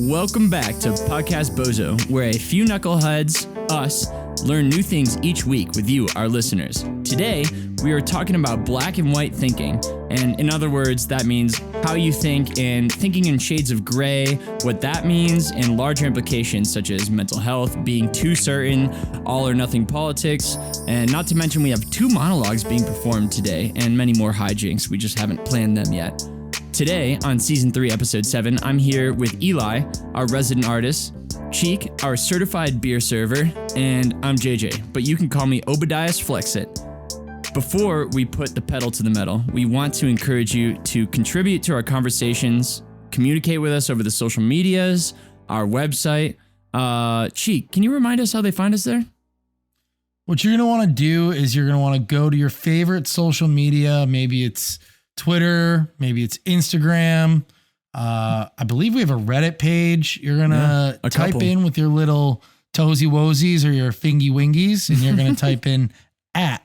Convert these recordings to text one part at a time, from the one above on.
Welcome back to Podcast Bozo, where a few knuckleheads, us, learn new things each week with you, our listeners. Today, we are talking about black and white thinking, and in other words, that means how you think and thinking in shades of gray, what that means, and larger implications such as mental health, being too certain, all or nothing politics, and not to mention we have 2 monologues being performed today, and many more hijinks. We just haven't planned them yet. Today, on Season 3, Episode 7, I'm here with Eli, our resident artist, Cheek, our certified beer server, and I'm JJ, but you can call me Obadiah's Flexit. Before we put the pedal to the metal, we want to encourage you to contribute to our conversations, communicate with us over the social medias, our website. Cheek, can you remind us how they find us there? What you're going to want to do is you're going to want to go to your favorite social media. Maybe it's Twitter, maybe it's Instagram. I believe we have a Reddit page. You're going to type in with your little toesy woesies or your fingy wingies, and you're going to type in at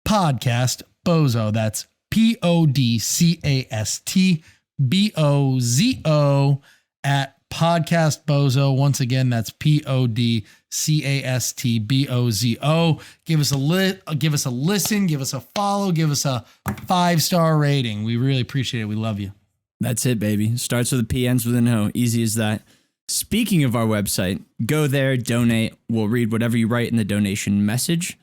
Podcast Bozo. That's PODCASTBOZO at Podcast Bozo. Once again, that's PODCASTBOZO. Give us a listen, give us a follow, give us a 5-star rating. We really appreciate it. We love you. That's it, baby. Starts with a P, ends with an O. Easy as that. Speaking of our website, go there, donate. We'll read whatever you write in the donation message,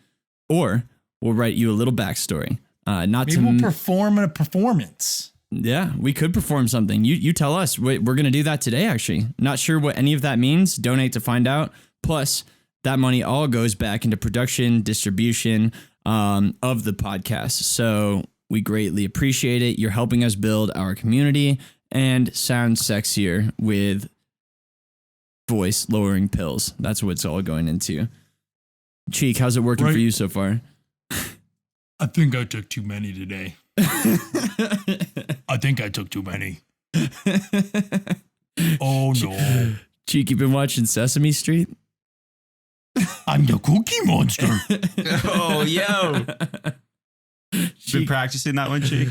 or we'll write you a little backstory. We'll perform a performance. Yeah, we could perform something. You tell us. We're going to do that today, actually. Not sure what any of that means. Donate to find out. Plus, that money all goes back into production, distribution of the podcast. So we greatly appreciate it. You're helping us build our community and sound sexier with voice lowering pills. That's what it's all going into. Cheek, how's it working for you so far? I think I took too many today. I think I took too many. Oh no. Cheek, you been watching Sesame Street? I'm the Cookie Monster. Oh, yo. Been practicing that one, Cheek?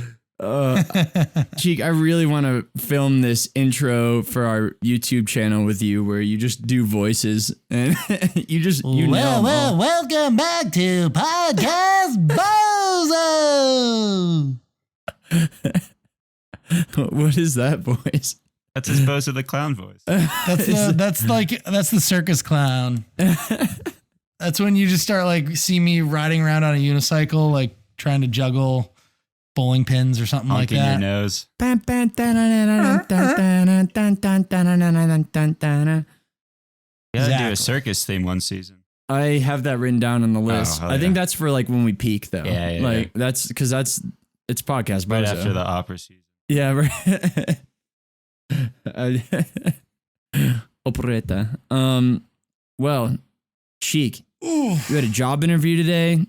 Cheek, I really want to film this intro for our YouTube channel with you where you just do voices and welcome back to Podcast Bozo. What is that voice? That's his Bozo the Clown voice. That's the circus clown. That's when you just start see me riding around on a unicycle, trying to juggle bowling pins or something like that. Your nose. You gotta do a circus theme one season. I have that written down on the list. I think that's for when we peak though. Yeah. That's because it's podcast right Bozo. after the opera season. Yeah, right. Operetta. Well, Cheek, you had a job interview today.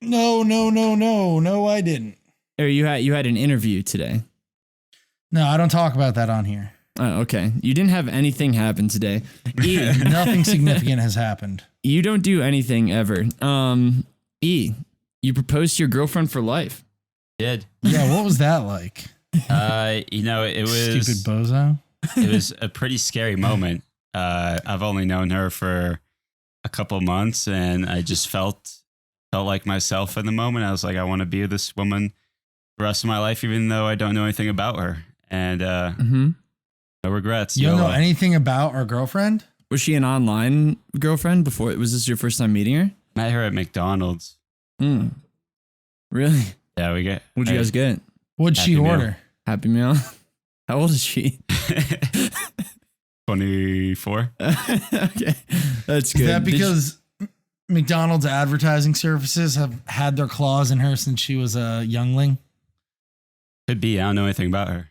No, I didn't. Or you had an interview today. No, I don't talk about that on here. Oh, okay. You didn't have anything happen today. Nothing significant has happened. You don't do anything ever. You proposed to your girlfriend for life. Did. Yeah, what was that like? It was stupid bozo. It was a pretty scary moment. I've only known her for a couple months, and I just felt like myself in the moment. I was like, I want to be with this woman the rest of my life, even though I don't know anything about her. And no regrets. You don't know anything about our girlfriend? Was she an online girlfriend before? Was this your first time meeting her? Met her at McDonald's. Really? Yeah, What'd you guys get? What'd she order? Meal. Happy Meal. How old is she? 24. Okay, that's good. Is that because McDonald's advertising services have had their claws in her since she was a youngling? Could be. I don't know anything about her.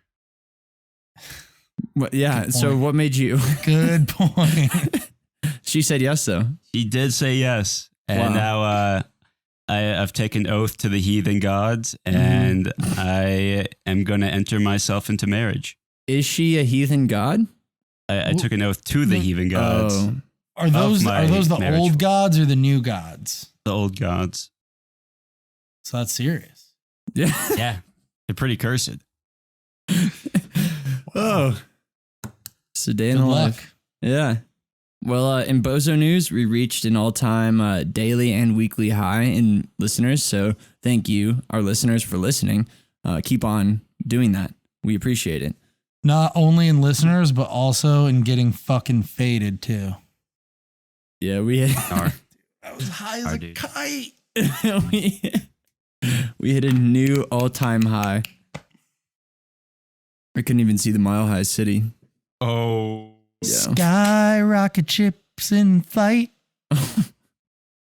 Yeah. So what made you? Good point. She said yes, though. She did say yes. And now I've taken oath to the heathen gods, and I am going to enter myself into marriage. Is she a heathen god? I took an oath to the heathen gods. Oh. Are those the old gods or the new gods? The old gods. So that's serious. Yeah. Yeah. They're pretty cursed. Oh. It's a day in Good the luck. life. Yeah. Well, in Bozo news, we reached an all-time daily and weekly high in listeners. So thank you, our listeners, for listening. Keep on doing that. We appreciate it. Not only in listeners, but also in getting fucking faded too. Yeah, we Our- I was high as Our a dude. kite. we hit a new all-time high. I couldn't even see the Mile High City. Oh. Yeah. Sky rocket ships in flight.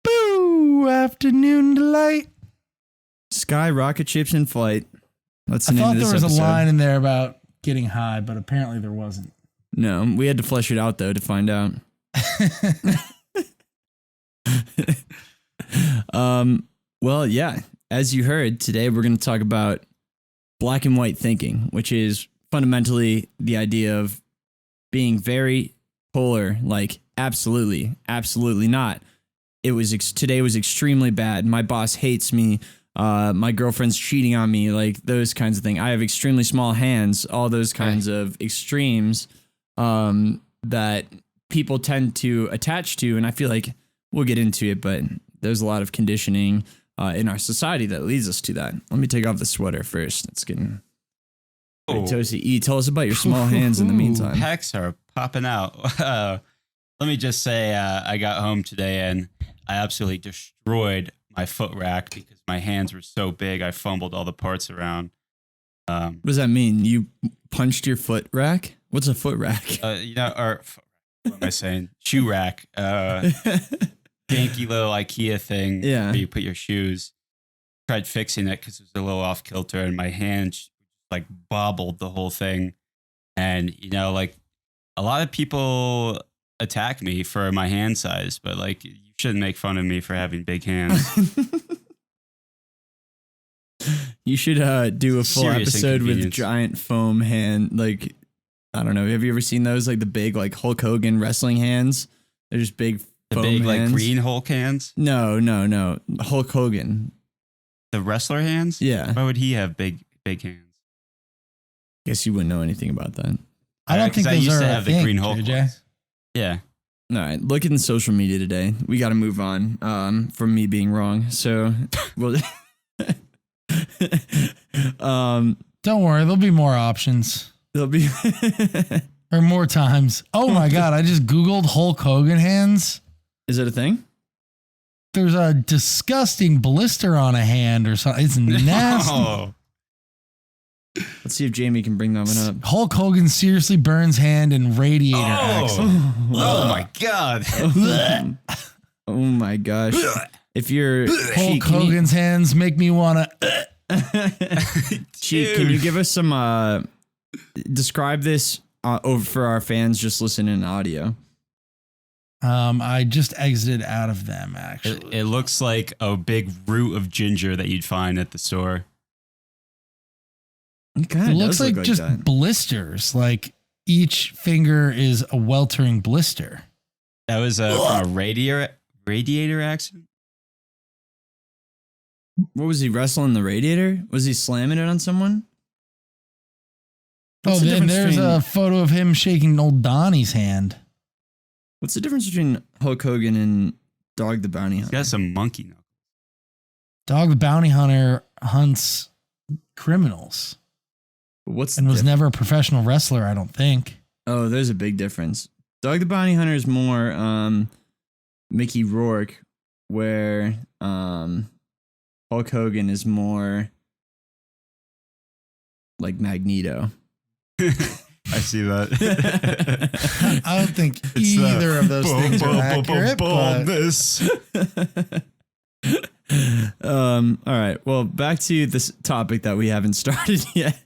Boo! Afternoon delight. Sky rocket ships in flight. That's the I name thought of this there was episode. a line in there about getting high, but apparently there wasn't. No, we had to flesh it out though to find out. Well, yeah. As you heard, today we're going to talk about black and white thinking, which is fundamentally the idea of being very polar, like absolutely, absolutely not. It was today was extremely bad. My boss hates me. My girlfriend's cheating on me, like those kinds of things. I have extremely small hands, all those kinds of extremes that people tend to attach to. And I feel like we'll get into it, but there's a lot of conditioning in our society that leads us to that. Let me take off the sweater first. It's getting pretty toasty. E, tell us about your small hands in the meantime. Pecs are popping out. Let me just say, I got home today and I absolutely destroyed my foot rack because my hands were so big. I fumbled all the parts around. What does that mean? You punched your foot rack? What's a foot rack? Or what am I saying? Shoe rack. Janky little IKEA thing Yeah. where you put your shoes. Tried fixing it because it was a little off kilter and my hand like bobbled the whole thing. And, like a lot of people attack me for my hand size, but like you shouldn't make fun of me for having big hands. You should do a full Serious episode with inconvenience. giant foam hand. Like, I don't know. Have you ever seen those? Like the big, like Hulk Hogan wrestling hands? They're just big The foam big hands. like green Hulk hands. No. Hulk Hogan. The wrestler hands? Yeah. Why would he have big hands? Guess you wouldn't know anything about that. I don't think I those used are to a have the thing, green Hulk JJ. ones. Yeah. All right. Look in social media today. We got to move on from me being wrong. So, we'll. Don't worry, there'll be more options There'll be. or more times. Oh my God, I just Googled Hulk Hogan hands. Is it a thing? There's a disgusting blister on a hand or something. It's nasty. Oh. Let's see if Jamie can bring that one up. Hulk Hogan seriously burns hand in radiator accident. Oh my God. Oh my gosh. If you're Hulk Hogan's hands make me want to. Cheek, can you give us some describe this over for our fans just listening in audio? I just exited out of them, actually. It looks like a big root of ginger that you'd find at the store. It kind It of looks like just that. blisters. Like each finger is a weltering blister. That was from a radiator accident. What was he wrestling the radiator? Was he slamming it on someone? What's the And difference there's between- a photo of him shaking old Donnie's hand. What's the difference between Hulk Hogan and Dog the Bounty He's Hunter? got some monkey knuckles. Dog the Bounty Hunter hunts criminals What's and the was never a professional wrestler, I don't think. Oh, there's a big difference. Dog the Bounty Hunter is more Mickey Rourke, where Hulk Hogan is more like Magneto. I see that. I don't think It's the either of those boom, things boom, are boom, boom, accurate. boom, but this. All right. Well, back to this topic that we haven't started yet.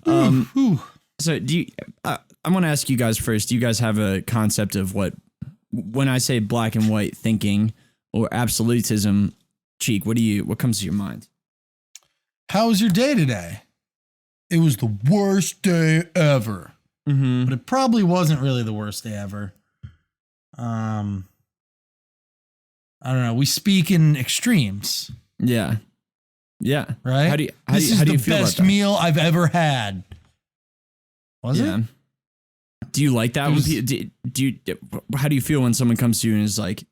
Ooh. So do you, I want to ask you guys first, do you guys have a concept of what, when I say black and white thinking or absolutism, Cheek, what comes to your mind? How was your day today? It was the worst day ever. Mm-hmm. But it probably wasn't really the worst day ever. I don't know. We speak in extremes, Yeah. Yeah. right? How do you this how is do you the feel best about that? meal I've ever had. Was Yeah. it? Do you like that? How do you feel when someone comes to you and is like,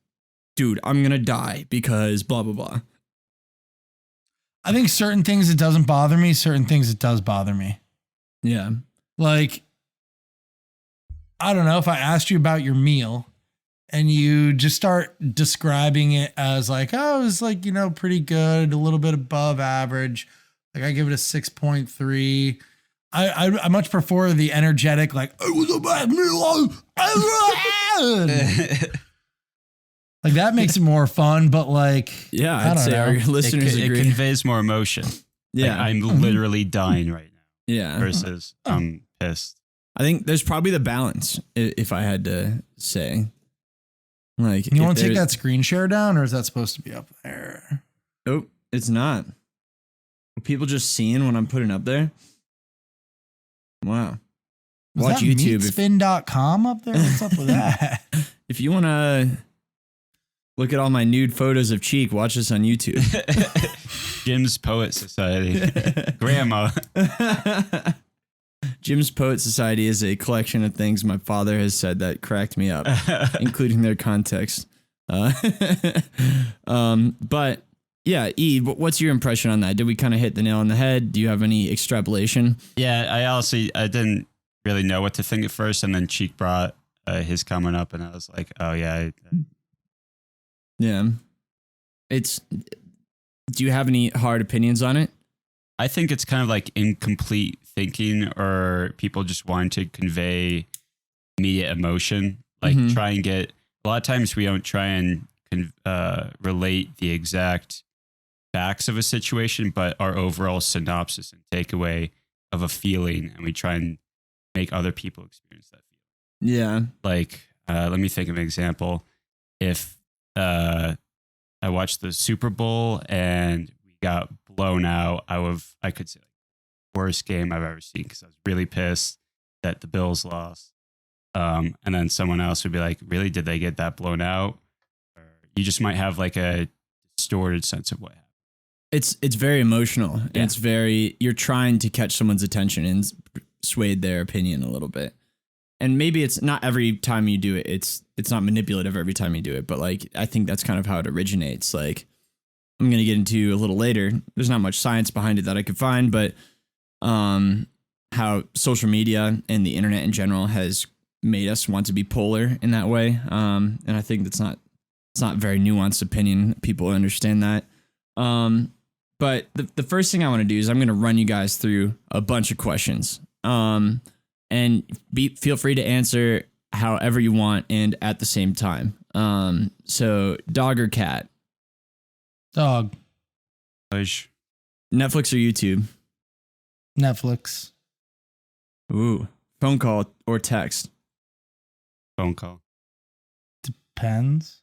dude, I'm going to die because blah, blah, blah? I think certain things it doesn't bother me. Certain things it does bother me. Yeah. Like, I don't know, if I asked you about your meal and you just start describing it as like, oh, it was like, pretty good, a little bit above average. Like I give it a 6.3. I much prefer the energetic, like, it was a bad meal. Like that makes it more fun, but like, yeah, I'd say our listeners agree. It conveys more emotion. Yeah. Like, I'm literally dying right now. Yeah. Versus I'm pissed. I think there's probably the balance, if I had to say. Like, you want to take that screen share down, or is that supposed to be up there? Oh, it's not. Are people just seeing what I'm putting up there? Wow. Watch YouTube. Meatspin.com up there? What's up with that? If you want to look at all my nude photos of Cheek, watch this on YouTube. Jim's Poet Society. Grandma. Jim's Poet Society is a collection of things my father has said that cracked me up, including their context. But yeah, E, what's your impression on that? Did we kind of hit the nail on the head? Do you have any extrapolation? Yeah, I didn't really know what to think at first, and then Cheek brought his comment up, and I was like, oh yeah. Yeah. Do you have any hard opinions on it? I think it's kind of like incomplete thinking, or people just wanting to convey immediate emotion. Like try and get, a lot of times we don't try and relate the exact facts of a situation, but our overall synopsis and takeaway of a feeling, and we try and make other people experience that feeling. Yeah. Like, let me think of an example. If I watched the Super Bowl and we got blown out, I could say like, worst game I've ever seen, because I was really pissed that the Bills lost. And then someone else would be like, really, did they get that blown out? Or you just might have like a distorted sense of what happened. It's very emotional. Yeah. And it's you're trying to catch someone's attention and swayed their opinion a little bit. And maybe it's not every time you do it, it's not manipulative every time you do it, but like, I think that's kind of how it originates. Like, I'm going to get into a little later. There's not much science behind it that I could find, but how social media and the internet in general has made us want to be polar in that way. And I think it's not a very nuanced opinion. People understand that. But the first thing I want to do is I'm going to run you guys through a bunch of questions. And feel free to answer however you want and at the same time. So dog or cat? Dog. Netflix or YouTube? Netflix. Ooh. Phone call or text? Phone call. Depends.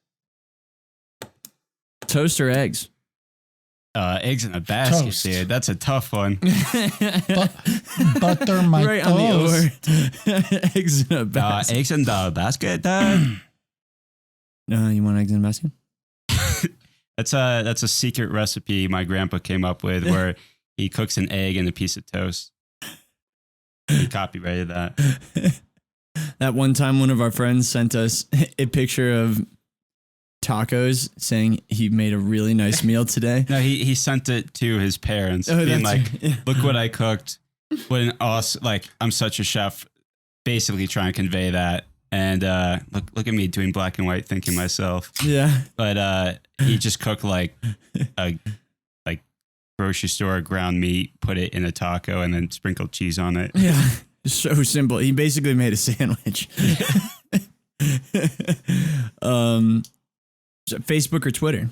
Toast or eggs? Eggs in a basket, Toast. dude. That's a tough one. Butter my right toast. On the or. Eggs in a basket. Eggs in the basket, Dad? You want eggs in a basket? That's a secret recipe my grandpa came up with, where he cooks an egg and a piece of toast. He copyrighted that. That one time, one of our friends sent us a picture of tacos, saying he made a really nice meal today. No, he sent it to his parents, being like, "Look what I cooked! What an awesome! Like, I'm such a chef." Basically, trying to convey that. And look at me doing black and white thinking myself. Yeah. But he just cooked like a grocery store ground meat, put it in a taco, and then sprinkled cheese on it. Yeah. So simple. He basically made a sandwich. Facebook or Twitter?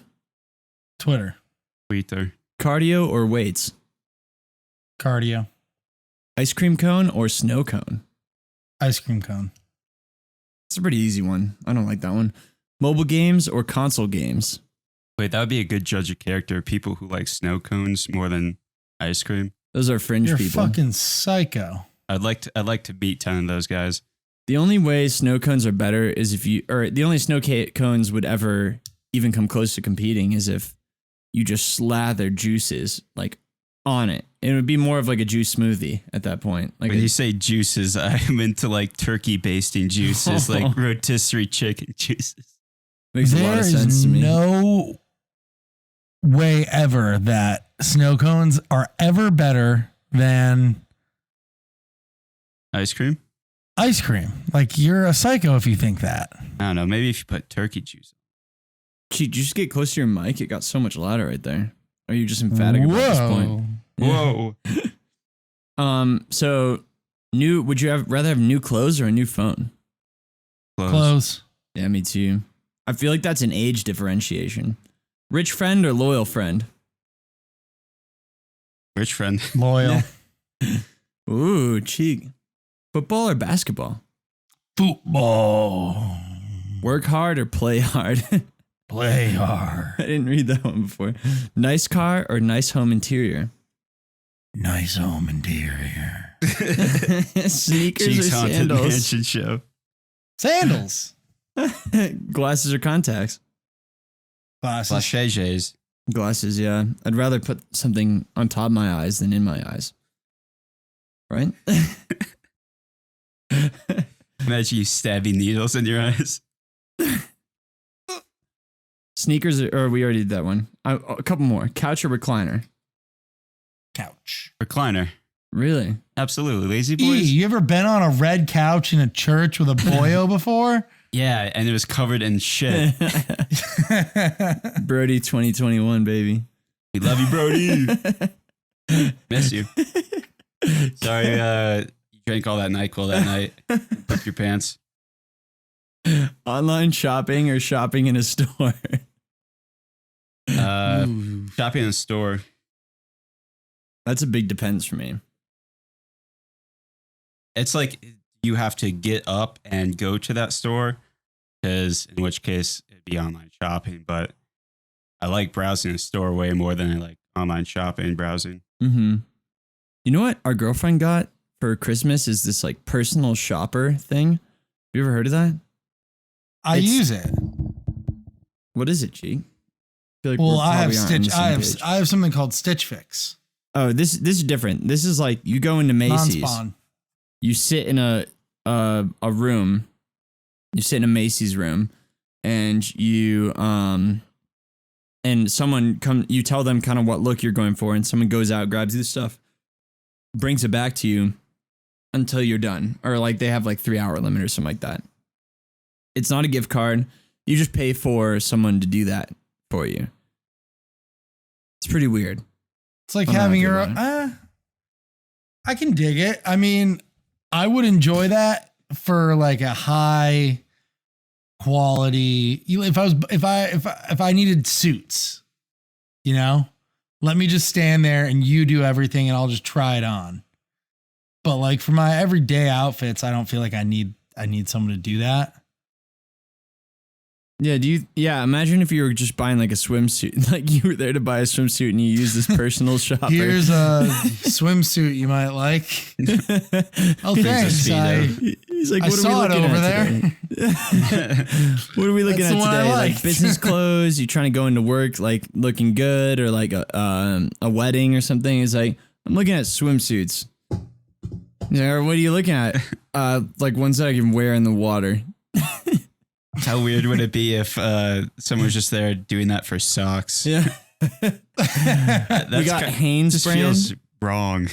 Twitter. Cardio or weights? Cardio. Ice cream cone or snow cone? Ice cream cone. It's a pretty easy one. I don't like that one. Mobile games or console games? Wait, that would be a good judge of character. People who like snow cones more than ice cream. Those are fringe You're people. You're fucking psycho. I'd like to beat 10 of those guys. The only way snow cones are better is the only snow cones would ever even come close to competing is if you just slather juices like on it It would be more of like a juice smoothie at that point. Like when you say juices, I'm into like turkey basting juices, like rotisserie chicken juices. Makes a lot of sense to me. No way ever that snow cones are ever better than Ice cream? ice cream. Like, you're a psycho if you think that. I don't know. Maybe if you put turkey juice. Gee, did you just get close to your mic? It got so much louder right there. Are you just emphatic about this point? Whoa. So would you rather have new clothes or a new phone? Clothes. Yeah, me too. I feel like that's an age differentiation. Rich friend or loyal friend? Rich friend. Loyal. Ooh, cheek. Football or basketball? Football. Work hard or play hard? Play hard. I didn't read that one before. Nice car or nice home interior? Nice home interior. Sneakers Cheeks or Haunted sandals? Mansion show. Sandals. Glasses or contacts? Glasses. Flashés. Glasses, yeah. I'd rather put something on top of my eyes than in my eyes. Right? Imagine you stabbing needles in your eyes. Sneakers, or we already did that one. A couple more. Couch or recliner? Couch. Recliner. Really? Absolutely. Lazy E, boys? you ever been on a red couch in a church with a boyo before? Yeah, and it was covered in shit. Brody 2021, baby. We love you, Brody. Miss you. Sorry, you drank all that NyQuil that night. Pooped your pants. Online shopping or shopping in a store? Shopping in a store. That's a big depends for me. It's like you have to get up and go to that store, because in which case it'd be online shopping. But I like browsing in a store way more than I like online shopping browsing. Mm-hmm. You know what our girlfriend got for Christmas is this like personal shopper thing. Have you ever heard of that? I use it. What is it, G? I feel like Well, we're I have probably aren't on the same page. I have something called Stitch Fix. Oh, this is different. This is like you go into Macy's. Non-spawn. You sit in a room. You sit in a Macy's room, and you and someone you tell them kind of what look you're going for, and someone goes out, grabs you the stuff, brings it back to you until you're done, or like they have like 3-hour limit or something like that. It's not a gift card. You just pay for someone to do that for you. It's pretty weird. It's like having your own. I can dig it. I mean, I would enjoy that for like a high quality. If I needed suits, you know, let me just stand there and you do everything and I'll just try it on. But like for my everyday outfits, I don't feel like I need someone to do that. Yeah, imagine if you were just buying like a swimsuit, like you were there to buy a swimsuit and you use this personal shopper. Here's a swimsuit you might like. Oh, thanks. He's like, I what saw are we it looking over at there. What are we looking That's at the one I today? Like liked. business clothes? You trying to go into work like looking good, or like a wedding or something? It's like, I'm looking at swimsuits. He's like, what are you looking at? Like ones that I can wear in the water. How weird would it be if someone was just there doing that for socks? Yeah. We got Hanes just brand. feels wrong.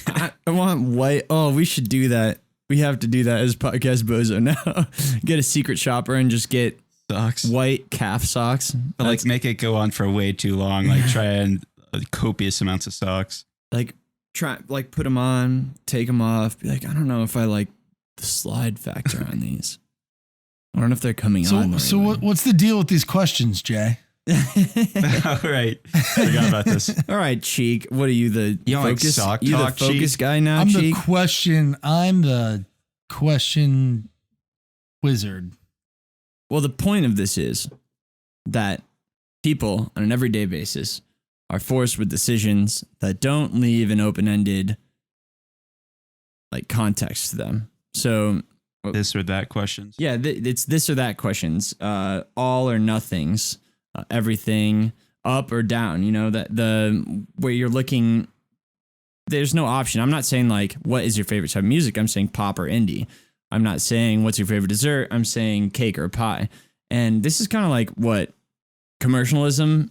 I want white. Oh, we should do that. We have to do that as Podcast Bozo now. Get a secret shopper and just get Socks. white calf socks. But like make it go on for way too long. Like try and copious amounts of socks. Like put them on, take them off. Be like, I don't know if I like the slide factor on these. I don't know if they're coming on. So what's the deal with these questions, Jay? All right. Forgot about this. All right, Cheek. What are you, the You don't like focus? sock You the talk, focus Cheek? guy now, I'm Cheek? the question wizard. Well, the point of this is that people on an everyday basis are forced with decisions that don't leave an open-ended like context to them. So This or that questions. yeah, it's this or that questions, all or nothings, everything, up or down. You know, that the where you're looking there's no option. I'm not saying like, what is your favorite type of music? I'm saying pop or indie. I'm not saying what's your favorite dessert. I'm saying cake or pie. And this is kind of like what commercialism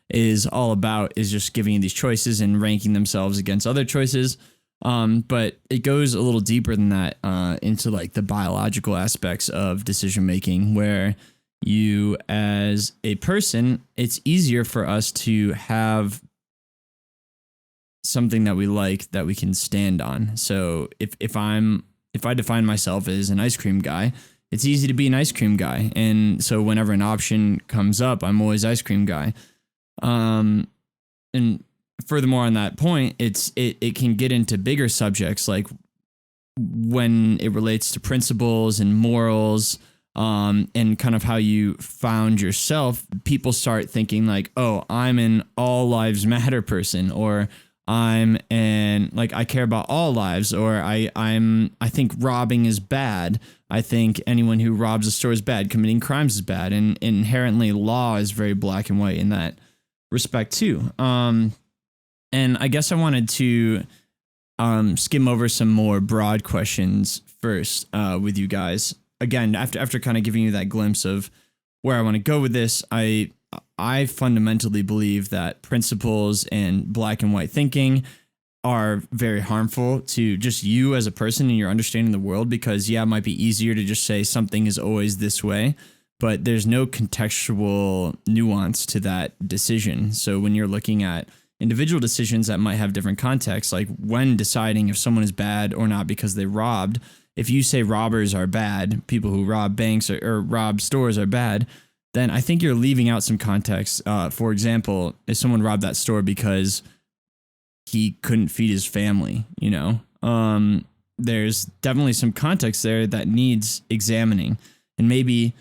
is all about, is just giving you these choices and ranking themselves against other choices. But it goes a little deeper than that, into like the biological aspects of decision making, where you as a person, it's easier for us to have something that we like that we can stand on. So if I define myself as an ice cream guy, it's easy to be an ice cream guy. And so whenever an option comes up, I'm always ice cream guy. And furthermore on that point, it can get into bigger subjects, like when it relates to principles and morals, and kind of how you found yourself. People start thinking like, oh, I'm an all lives matter person, or I care about all lives, or I think robbing is bad. I think anyone who robs a store is bad. Committing crimes is bad. And inherently law is very black and white in that respect too. And I guess I wanted to skim over some more broad questions first with you guys. Again, after kind of giving you that glimpse of where I want to go with this, I fundamentally believe that principles and black and white thinking are very harmful to just you as a person and your understanding of the world, because it might be easier to just say something is always this way, but there's no contextual nuance to that decision. So when you're looking at individual decisions that might have different contexts, like when deciding if someone is bad or not because they robbed, if you say robbers are bad, people who rob banks or rob stores are bad, then I think you're leaving out some context. For example, if someone robbed that store because he couldn't feed his family, there's definitely some context there that needs examining. And maybe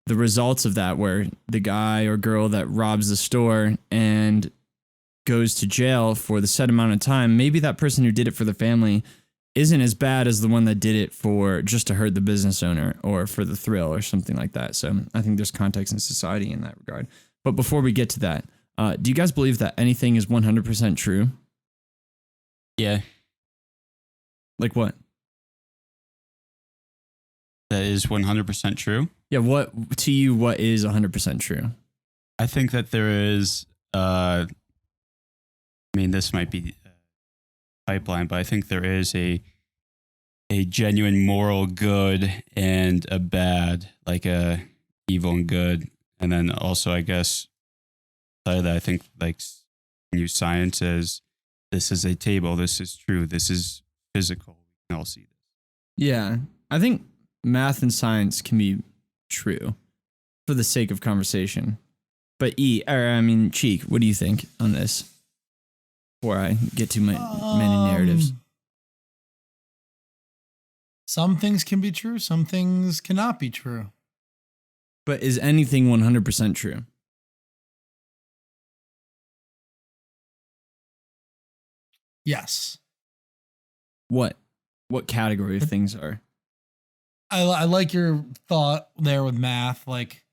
the results of that, where the guy or girl that robs the store and goes to jail for the set amount of time, maybe that person who did it for the family isn't as bad as the one that did it for just to hurt the business owner or for the thrill or something like that. So I think there's context in society in that regard. But before we get to that, do you guys believe that anything is 100% true? Yeah. Like what? That is 100% true. Yeah. What is 100% true? I think that there is, this might be pipeline, but I think there is a genuine moral good and a bad, like a evil and good. And then also, I guess, that I think like new science says this is a table, this is true, this is physical. We can all see this. Yeah, I think math and science can be true for the sake of conversation. But Cheek, what do you think on this? Before I get to many narratives. Some things can be true, some things cannot be true. But is anything 100% true? Yes. What category of things are? I like your thought there with math. Like,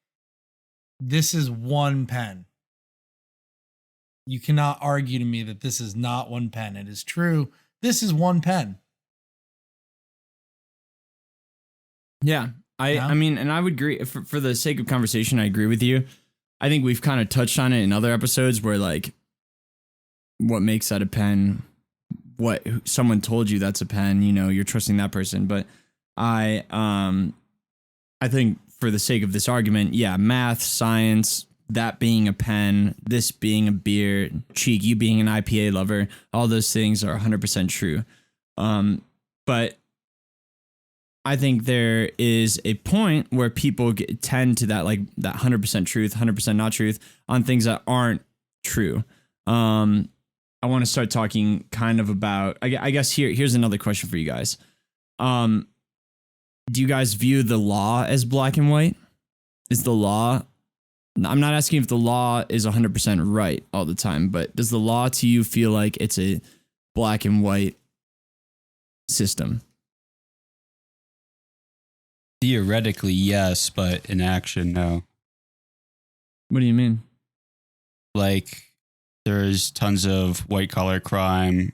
this is one pen. You cannot argue to me that this is not one pen. It is true. This is one pen. Yeah. I mean, and I would agree, for the sake of conversation, I agree with you. I think we've kind of touched on it in other episodes where, like, what makes that a pen, what someone told you that's a pen, you're trusting that person. But I think for the sake of this argument, math, science, that being a pen, this being a beer, Cheek, you being an IPA lover, all those things are 100% true. But I think there is a point where people tend to that, like that 100% truth, 100% not truth on things that aren't true. I want to start talking kind of about, I guess here's another question for you guys. Do you guys view the law as black and white? Is the law, I'm not asking if the law is 100% right all the time, but does the law to you feel like it's a black and white system? Theoretically, yes, but in action, no. What do you mean? Like, there's tons of white collar crime,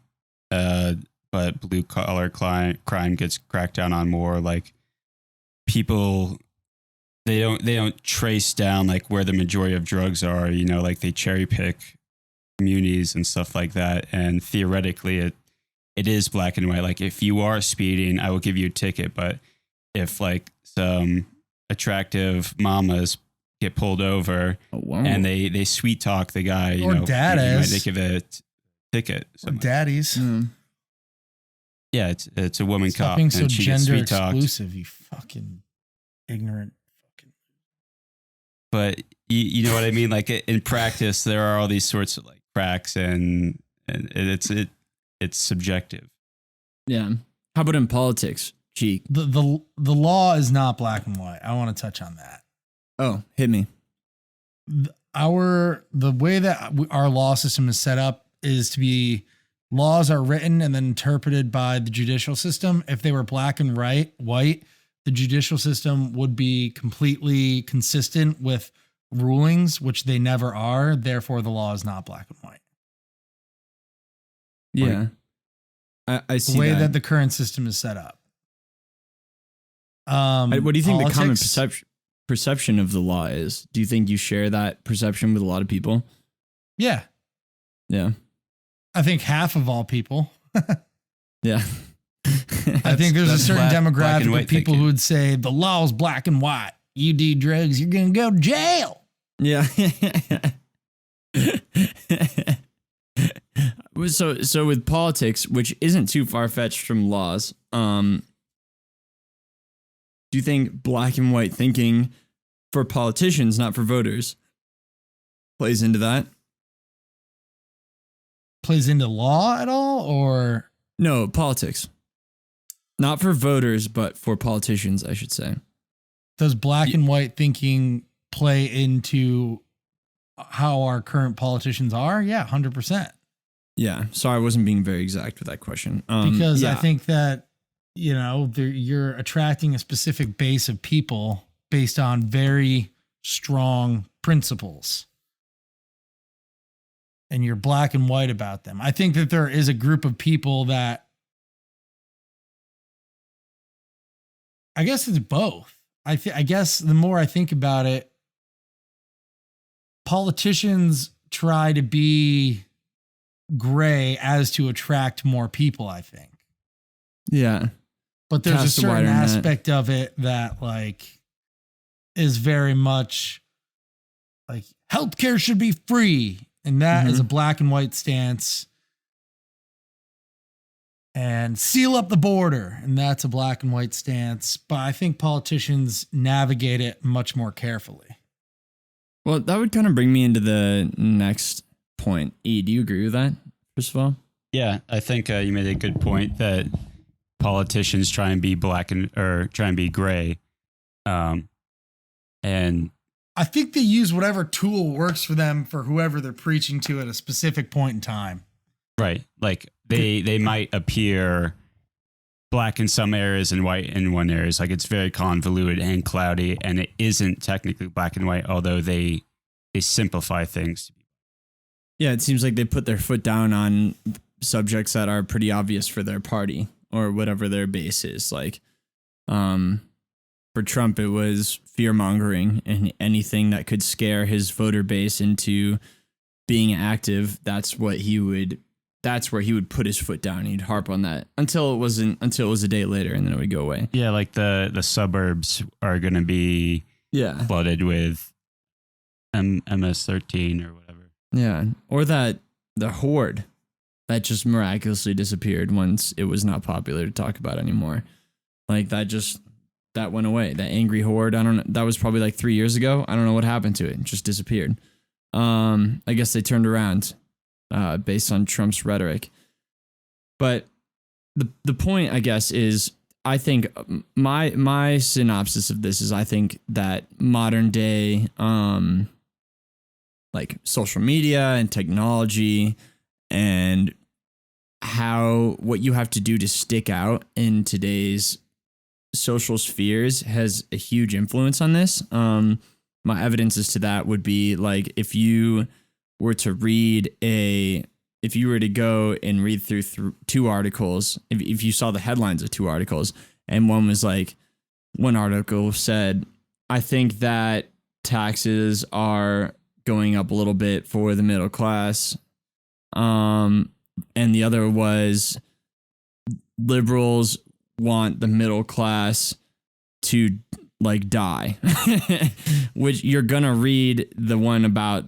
but blue collar crime gets cracked down on more. Like people, they don't trace down like where the majority of drugs are. You know, like they cherry pick communities and stuff like that. And theoretically, it is black and white. Like if you are speeding, I will give you a ticket. But if like some attractive mamas get pulled over and they sweet talk the guy, you know, daddies, they give a ticket. Or daddies. Yeah, it's a woman Stop cop. being so and she gets gender sweet talked. exclusive, you fucking ignorant. But you know what I mean? Like in practice, there are all these sorts of like cracks, and it's subjective. Yeah. How about in politics, Cheek? The law is not black and white. I want to touch on that. Oh, hit me. The way that our law system is set up is to be laws are written and then interpreted by the judicial system. If they were black and white, the judicial system would be completely consistent with rulings, which they never are. Therefore, the law is not black and white. Yeah. I see the way that the current system is set up. What do you think politics, the common perception of the law is? Do you think you share that perception with a lot of people? Yeah. Yeah. I think half of all people. Yeah. I think there's a certain demographic of people thinking. who would say the law is black and white. You do drugs, you're going to go to jail. Yeah. So with politics, which isn't too far-fetched from laws, do you think black and white thinking for politicians, not for voters, plays into that? Plays into law at all, or? No, politics. Not for voters, but for politicians, I should say. Does black and white thinking play into how our current politicians are? Yeah, 100%. Yeah. Sorry, I wasn't being very exact with that question. Because yeah. I think that, you know, you're attracting a specific base of people based on very strong principles. And you're black and white about them. I think that there is a group of people that, I guess it's both. I guess the more I think about it, politicians try to be gray as to attract more people, I think. Yeah. But there's Cast a a certain wider net. aspect of it that like is very much like healthcare should be free. And that is a black and white stance. And seal up the border. And that's a black and white stance. But I think politicians navigate it much more carefully. Well, that would kind of bring me into the next point. E, do you agree with that, first of all? Yeah, I think you made a good point that politicians try and be try and be gray, and I think they use whatever tool works for them for whoever they're preaching to at a specific point in time. right, like they might appear black in some areas and white in one areas. Like it's very convoluted and cloudy, and it isn't technically black and white, although they simplify things. Yeah, it seems like they put their foot down on subjects that are pretty obvious for their party or whatever their base is. Like, for Trump, it was fear mongering and anything that could scare his voter base into being active. That's where he would put his foot down. He'd harp on that until it was a day later, and then it would go away. Yeah, like the suburbs are going to be flooded with MS-13 or whatever. Yeah, or that the horde that just miraculously disappeared once it was not popular to talk about anymore. Like that went away. That angry horde. I don't know. That was probably like 3 years ago. I don't know what happened to it. It just disappeared. I guess they turned around based on Trump's rhetoric. But the point, I guess, is I think my synopsis of this is I think that modern day like social media and technology and what you have to do to stick out in today's social spheres has a huge influence on this. My evidences to that would be like if you were to read if you were to go and read through two articles, if you saw the headlines of two articles, and one article said, I think that taxes are going up a little bit for the middle class. And the other was liberals want the middle class to die, which you're going to read the one about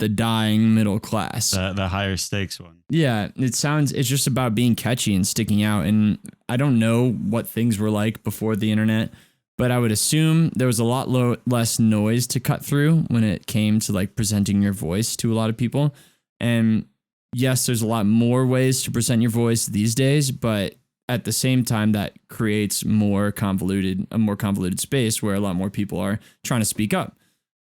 the dying middle class, the higher stakes one. Yeah. It's just about being catchy and sticking out. And I don't know what things were like before the internet, but I would assume there was a lot less noise to cut through when it came to presenting your voice to a lot of people. And yes, there's a lot more ways to present your voice these days, but at the same time, that creates a more convoluted space where a lot more people are trying to speak up.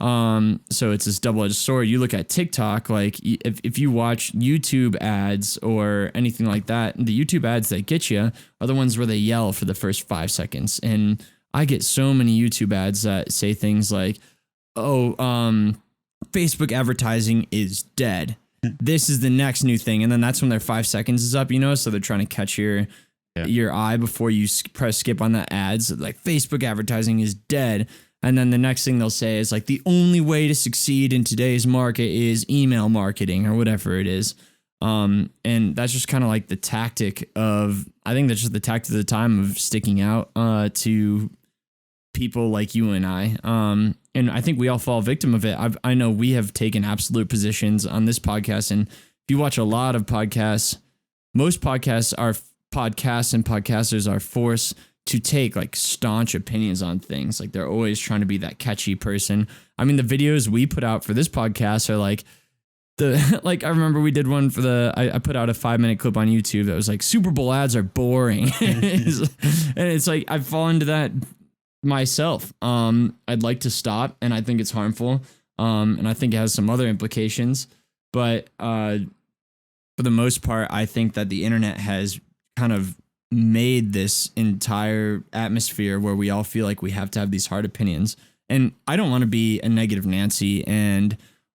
So it's this double-edged sword. You look at TikTok, if you watch YouTube ads or anything like that, the YouTube ads that get you are the ones where they yell for the first 5 seconds. And I get so many YouTube ads that say things like, Facebook advertising is dead. This is the next new thing. And then that's when their 5 seconds is up, so they're trying to catch your eye before you press skip on the ads. Facebook advertising is dead. And then the next thing they'll say is the only way to succeed in today's market is email marketing or whatever it is. And that's just kind of the tactic of the time of sticking out to people like you and I. And I think we all fall victim of it. I know we have taken absolute positions on this podcast. And if you watch a lot of podcasts, most podcasts and podcasters are forced to take staunch opinions on things. They're always trying to be that catchy person. I mean, the videos we put out for this podcast are I remember we did one for I put out a 5-minute clip on YouTube that was Super Bowl ads are boring. And it's I've fallen into that myself. I'd like to stop, and I think it's harmful. And I think it has some other implications, but for the most part, I think that the internet has kind of made this entire atmosphere where we all feel like we have to have these hard opinions. And I don't want to be a negative Nancy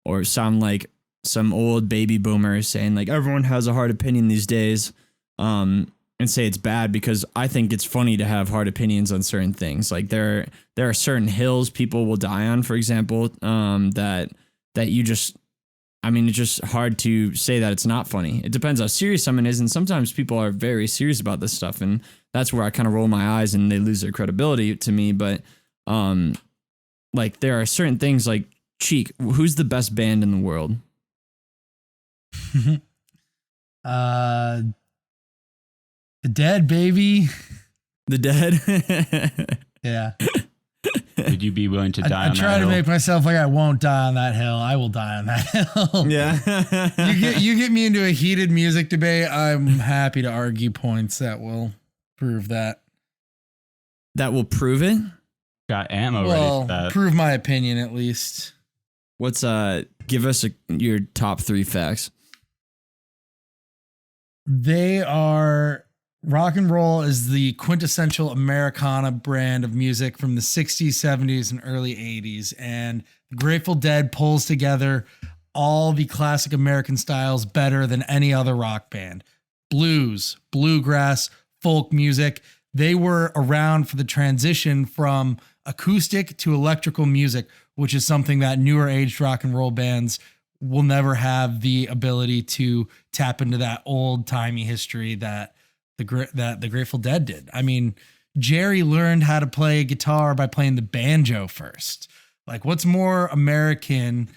or sound like some old baby boomer saying everyone has a hard opinion these days, and say it's bad, because I think it's funny to have hard opinions on certain things. There are certain hills people will die on, for example, that you just, it's just hard to say that it's not funny. It depends how serious someone is. And sometimes people are very serious about this stuff. And that's where I kind of roll my eyes and they lose their credibility to me. But there are certain things Cheek. Who's the best band in the world? The Dead, baby. The Dead? Yeah. Would you be willing to die on that hill? I try to make myself I won't die on that hill. I will die on that hill. Yeah. you get me into a heated music debate, I'm happy to argue points that will prove that. That will prove it? Got ammo ready for that. Prove my opinion at least. What's give us your top 3 facts. They are... Rock and roll is the quintessential Americana brand of music from the 60s, 70s, and early 80s. And the Grateful Dead pulls together all the classic American styles better than any other rock band. Blues, bluegrass, folk music. They were around for the transition from acoustic to electrical music, which is something that newer aged rock and roll bands will never have the ability to tap into, that old timey history that the Grateful Dead did. I mean, Jerry learned how to play guitar by playing the banjo first. What's more American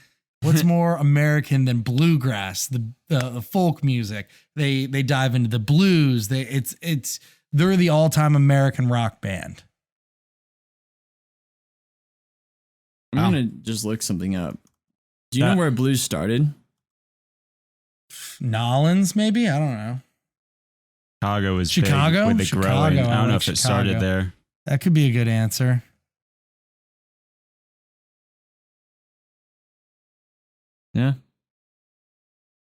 than bluegrass, the folk music? They dive into the blues. They're the all-time American rock band. I'm going to just look something up. Do you know where blues started? Nolans, maybe? I don't know. Chicago was Chicago? big with the growing. I don't know if Chicago. it started there. That could be a good answer. Yeah.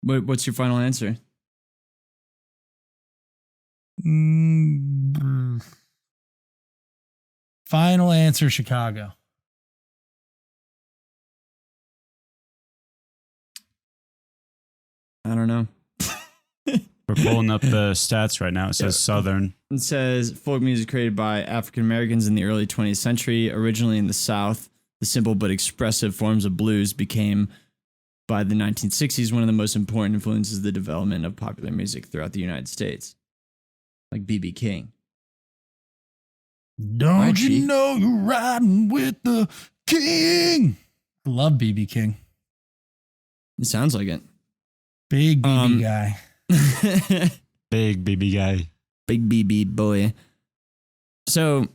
What's your final answer? Final answer, Chicago. I don't know. We're pulling up the stats right now. It says Southern. It says folk music created by African Americans in the early 20th century, originally in the South. The simple but expressive forms of blues became, by the 1960s, one of the most important influences in the development of popular music throughout the United States. Like B.B. King. Don't you know you're riding with the king? I love B.B. King. It sounds like it. Big BB guy. Big BB guy. Big BB boy. So,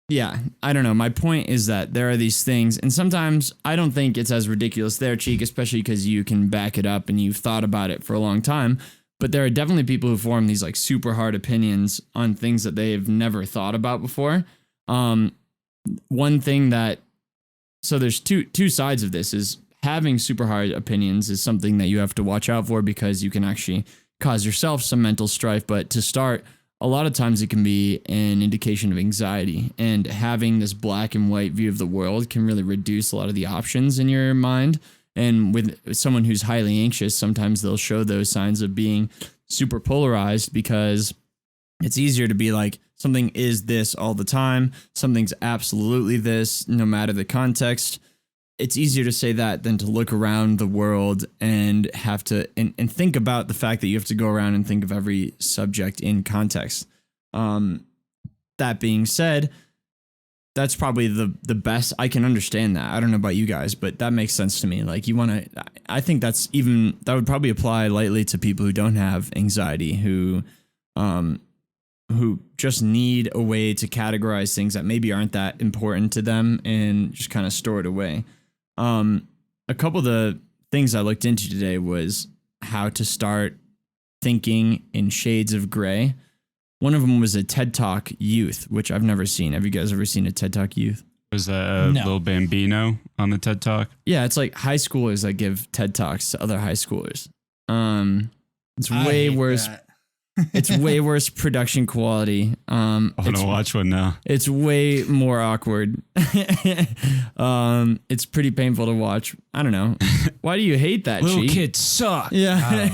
yeah, I don't know. My point is that there are these things, and sometimes I don't think it's as ridiculous there, Cheek, especially because you can back it up and you've thought about it for a long time. But there are definitely people who form these like super hard opinions on things that they've never thought about before. One thing that, so there's two sides of this is having super hard opinions is something that you have to watch out for because you can actually cause yourself some mental strife. But to start, a lot of times it can be an indication of anxiety, and having this black and white view of the world can really reduce a lot of the options in your mind. And with someone who's highly anxious, sometimes they'll show those signs of being super polarized because it's easier to be like, something is this all the time. Something's absolutely this, no matter the context. It's easier to say that than to look around the world and have to and think about the fact that you have to go around and think of every subject in context. That being said, that's probably the best. I can understand that. I don't know about you guys, but that makes sense to me. Like I think that would probably apply lightly to people who don't have anxiety, who just need a way to categorize things that maybe aren't that important to them and just kind of store it away. A couple of the things I looked into today was how to start thinking in shades of gray. One of them was a TED Talk Youth, which I've never seen. Have you guys ever seen a TED Talk Youth? Was that Lil Bambino on the TED Talk? Yeah, it's like high schoolers that give TED Talks to other high schoolers. It's way worse. It's way worse production quality. I want to watch one now. It's way more awkward. It's pretty painful to watch. I don't know. Why do you hate that, Little Cheek? kids suck. Yeah.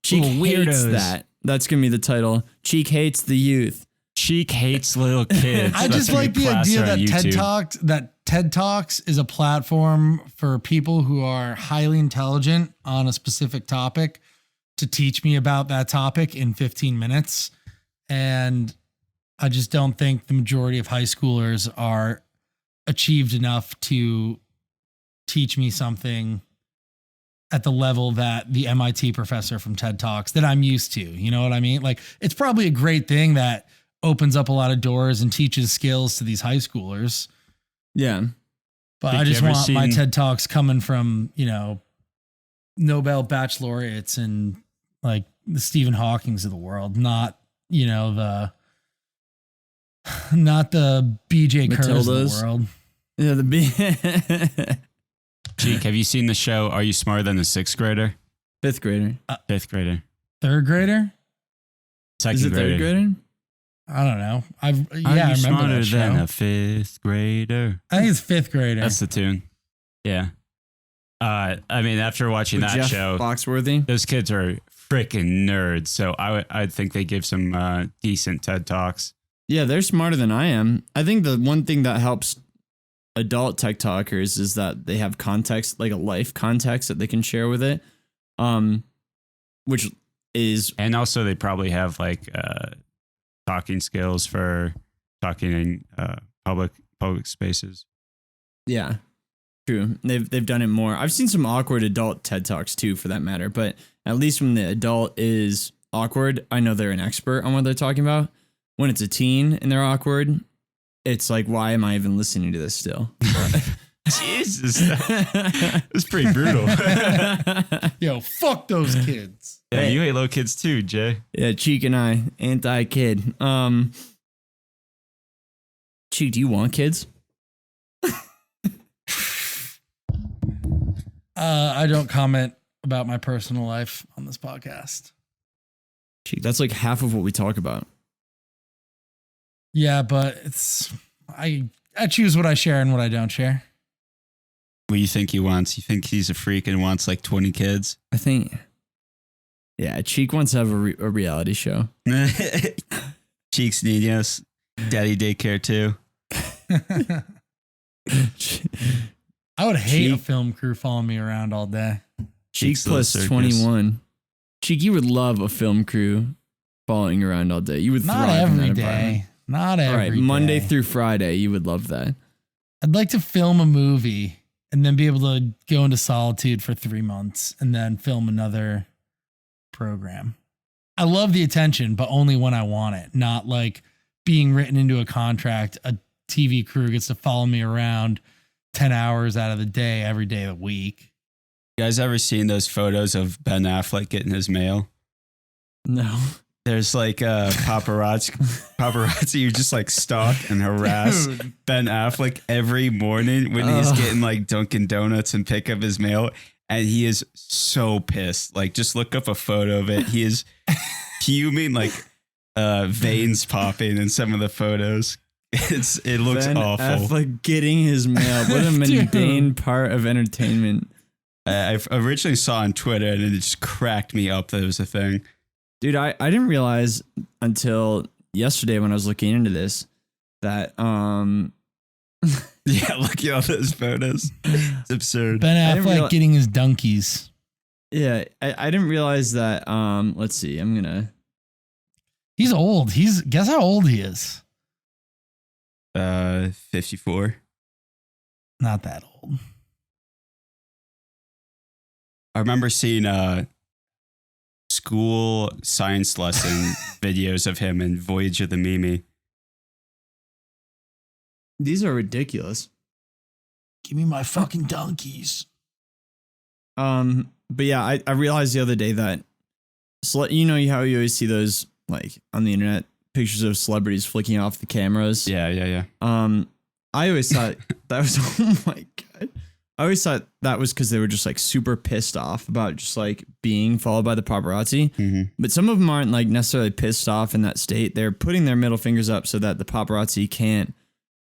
Cheek hates weirdos. that. That's going to be the title. Cheek hates the youth. Cheek hates little kids. I just like the idea that TED Talks is a platform for people who are highly intelligent on a specific topic to teach me about that topic in 15 minutes. And I just don't think the majority of high schoolers are achieved enough to teach me something at the level that the MIT professor from TED Talks that I'm used to. You know what I mean? Like, it's probably a great thing that opens up a lot of doors and teaches skills to these high schoolers. Yeah. But I just want my TED Talks coming from, Nobel baccalaureates and like the Stephen Hawkings of the world, not the BJ Kerrs of the world. Yeah, Cheek, have you seen the show Are You Smarter Than a Sixth Grader? Fifth grader. Fifth grader. Third grader? Second Is it grader. third grader? I don't know. I Are remember you smarter that show. than a fifth grader? I think it's fifth grader. That's the tune. Yeah. I mean, after watching With that Jeff show, Foxworthy. those kids are freaking nerds. So I'd think they give some decent TED Talks. Yeah, they're smarter than I am. I think the one thing that helps adult tech talkers is that they have context, like a life context that they can share with it. Which is, and also they probably have like talking skills for talking in public spaces. Yeah, true. They've done it more. I've seen some awkward adult TED Talks too, for that matter. But at least when the adult is awkward, I know they're an expert on what they're talking about. When it's a teen and they're awkward, it's like, why am I even listening to this still? Jesus, that's pretty brutal. Yo, fuck those kids. Yeah, you hate little kids too, Jay. Yeah, Cheek and I, anti-kid. Cheek, do you want kids? I don't comment about my personal life on this podcast. Cheek, that's like half of what we talk about. Yeah, but I choose what I share and what I don't share. What do you think he wants? You think he's a freak and wants like 20 kids? I think Yeah, Cheek wants to have a reality show. Cheeks Niños, Daddy Daycare too. I would hate a Cheek. film crew following me around all day. Cheek Cheeks Little plus Circus. 21. Cheek, you would love a film crew following you around all day. You would Not thrive in that every environment. day. Not every All right, day. Monday through Friday, you would love that. I'd like to film a movie and then be able to go into solitude for 3 months and then film another program. I love the attention, but only when I want it, not like being written into a contract. A TV crew gets to follow me around 10 hours out of the day, every day of the week. You guys ever seen those photos of Ben Affleck getting his mail? No. There's like paparazzi who just like stalk and harass Dude. Ben Affleck every morning when he's getting like Dunkin' Donuts and pick up his mail. And he is so pissed. Like, just look up a photo of it. He is fuming, like veins popping in some of the photos. It looks Ben awful. Affleck getting his mail. What a mundane part of entertainment. I originally saw on Twitter and it just cracked me up that it was a thing. Dude, I didn't realize until yesterday when I was looking into this that Yeah, look at all those photos. It's absurd. Ben didn't Affleck getting his donkeys. yeah, I didn't realize that let's see, I'm gonna He's old. Guess how old he is? 54. Not that old. I remember seeing school science lesson videos of him in Voyage of the Mimi. these are ridiculous. Give me my fucking donkeys. But yeah, I realized the other day that you know how you always see those like on the internet pictures of celebrities flicking off the cameras. Yeah. I always thought that was oh my god. I always thought that was because they were just like super pissed off about just like being followed by the paparazzi. Mm-hmm. But some of them aren't like necessarily pissed off in that state. They're putting their middle fingers up so that the paparazzi can't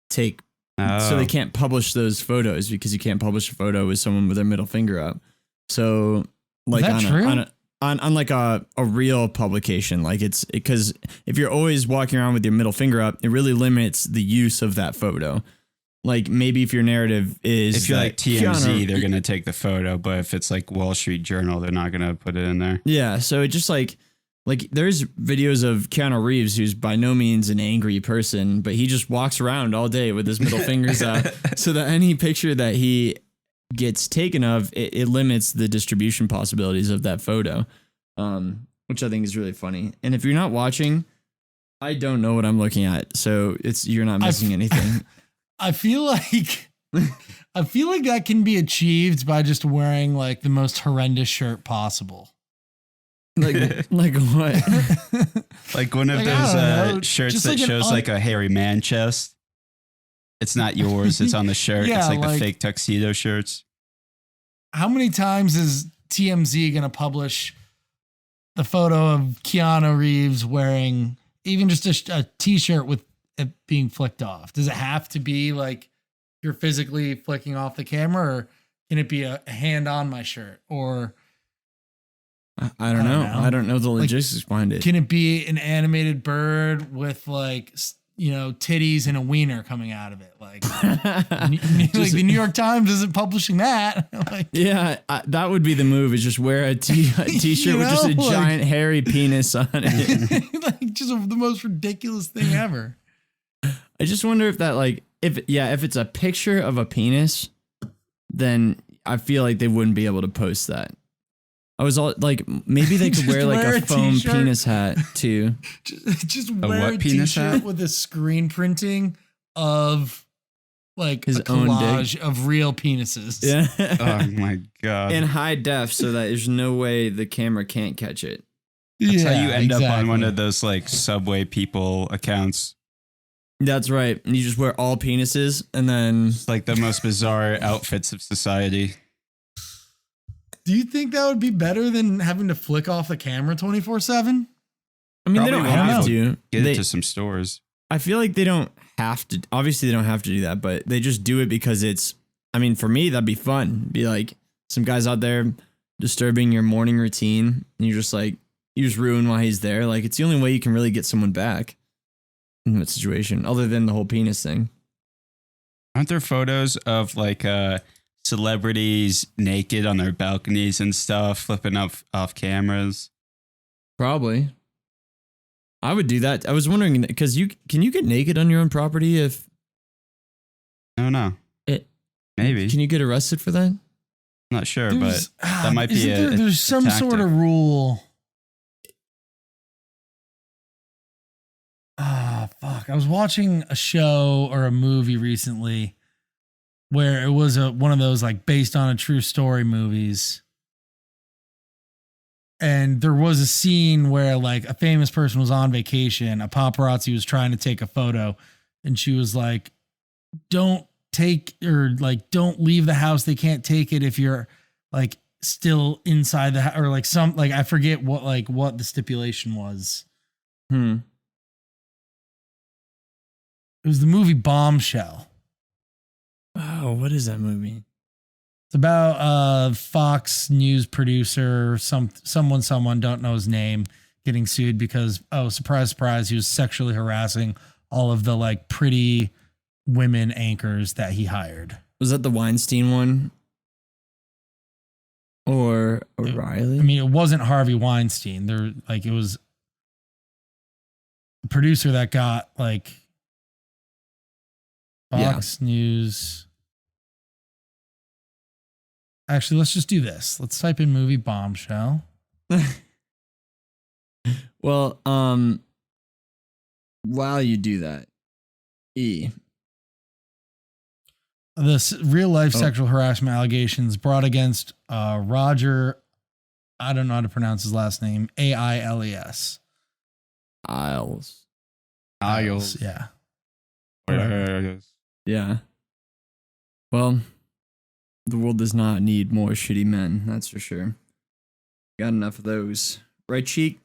take, so they can't publish those photos because you can't publish a photo with someone with their middle finger up. So like Is that true? On like a real publication, like it's because if you're always walking around with your middle finger up, it really limits the use of that photo. Like maybe if your narrative is if you're like TMZ, Keanu, they're gonna take the photo, but if it's like Wall Street Journal, they're not gonna put it in there. yeah. So it just like there's videos of Keanu Reeves, who's by no means an angry person, but he just walks around all day with his middle fingers up, so that any picture that he gets taken of, it limits the distribution possibilities of that photo, which I think is really funny. And if you're not watching, I don't know what I'm looking at, so you're not missing anything. I feel like that can be achieved by just wearing like the most horrendous shirt possible. like what? Like one of Like, I those don't know, shirts just that like an shows like a hairy man chest. It's not yours. It's on the shirt. Yeah, it's like the like- fake tuxedo shirts. How many times is TMZ going to publish the photo of Keanu Reeves wearing even just a t-shirt with it being flicked off? Does it have to be like you're physically flicking off the camera, or can it be a hand on my shirt? Or I don't know. I don't know the Like, logistics behind it. can it be an animated bird with like, titties and a wiener coming out of it? Like, like the New York Times isn't publishing that. Like, Yeah, that would be the move. Is just wear a t-shirt with just a like- giant hairy penis on it. like just the most ridiculous thing ever. I just wonder if that if it's a picture of a penis, then I feel like they wouldn't be able to post that. I was all like, maybe they could Just wear like wear a a foam t-shirt. penis hat too. Just wear what a penis t-shirt hat? with a screen printing of like His a own dick. collage of real penises. Yeah, Oh my god! in high def, so that there's no way the camera can't catch it. That's how you end up on one exactly. of those like Subway people accounts. That's right. And you just wear all penises, and then It's like the most bizarre outfits of society. Do you think that would be better than having to flick off the camera 24/7? I mean, they Probably don't won't have be to. Get They- it to some stores. I feel like they don't have to. Obviously, they don't have to do that, but they just do it because it's. I mean, for me, that'd be fun. Be like some guys out there disturbing your morning routine, and you're just like you just ruin while he's there. Like, it's the only way you can really get someone back in that situation, other than the whole penis thing. Aren't there photos of like celebrities naked on their balconies and stuff, flipping up off cameras? Probably. I would do that. I was wondering, because can you get naked on your own property if I don't know. Maybe. Can you get arrested for that? I'm not sure, but that might be there's some sort of rule. Fuck. I was watching a show or a movie recently where it was one of those like based on a true story movies. And there was a scene where like a famous person was on vacation. A paparazzi was trying to take a photo and she was like, don't leave the house. They can't take it if you're like still inside the house, or like I forget what the stipulation was. It was the movie Bombshell. Oh, what is that movie? It's about a Fox News producer, someone don't know his name, getting sued because, oh, surprise, surprise, he was sexually harassing all of the like pretty women anchors that he hired. Was that the Weinstein one? Or O'Reilly? I mean, it wasn't Harvey Weinstein. It was a producer that got like Fox News. Actually, let's just do this. Let's type in movie Bombshell. Well, while you do that, the real life sexual harassment allegations brought against Roger, I don't know how to pronounce his last name, Ailes. Isles. Yeah. Yeah. Well, the world does not need more shitty men, that's for sure. Got enough of those. Right, Cheek?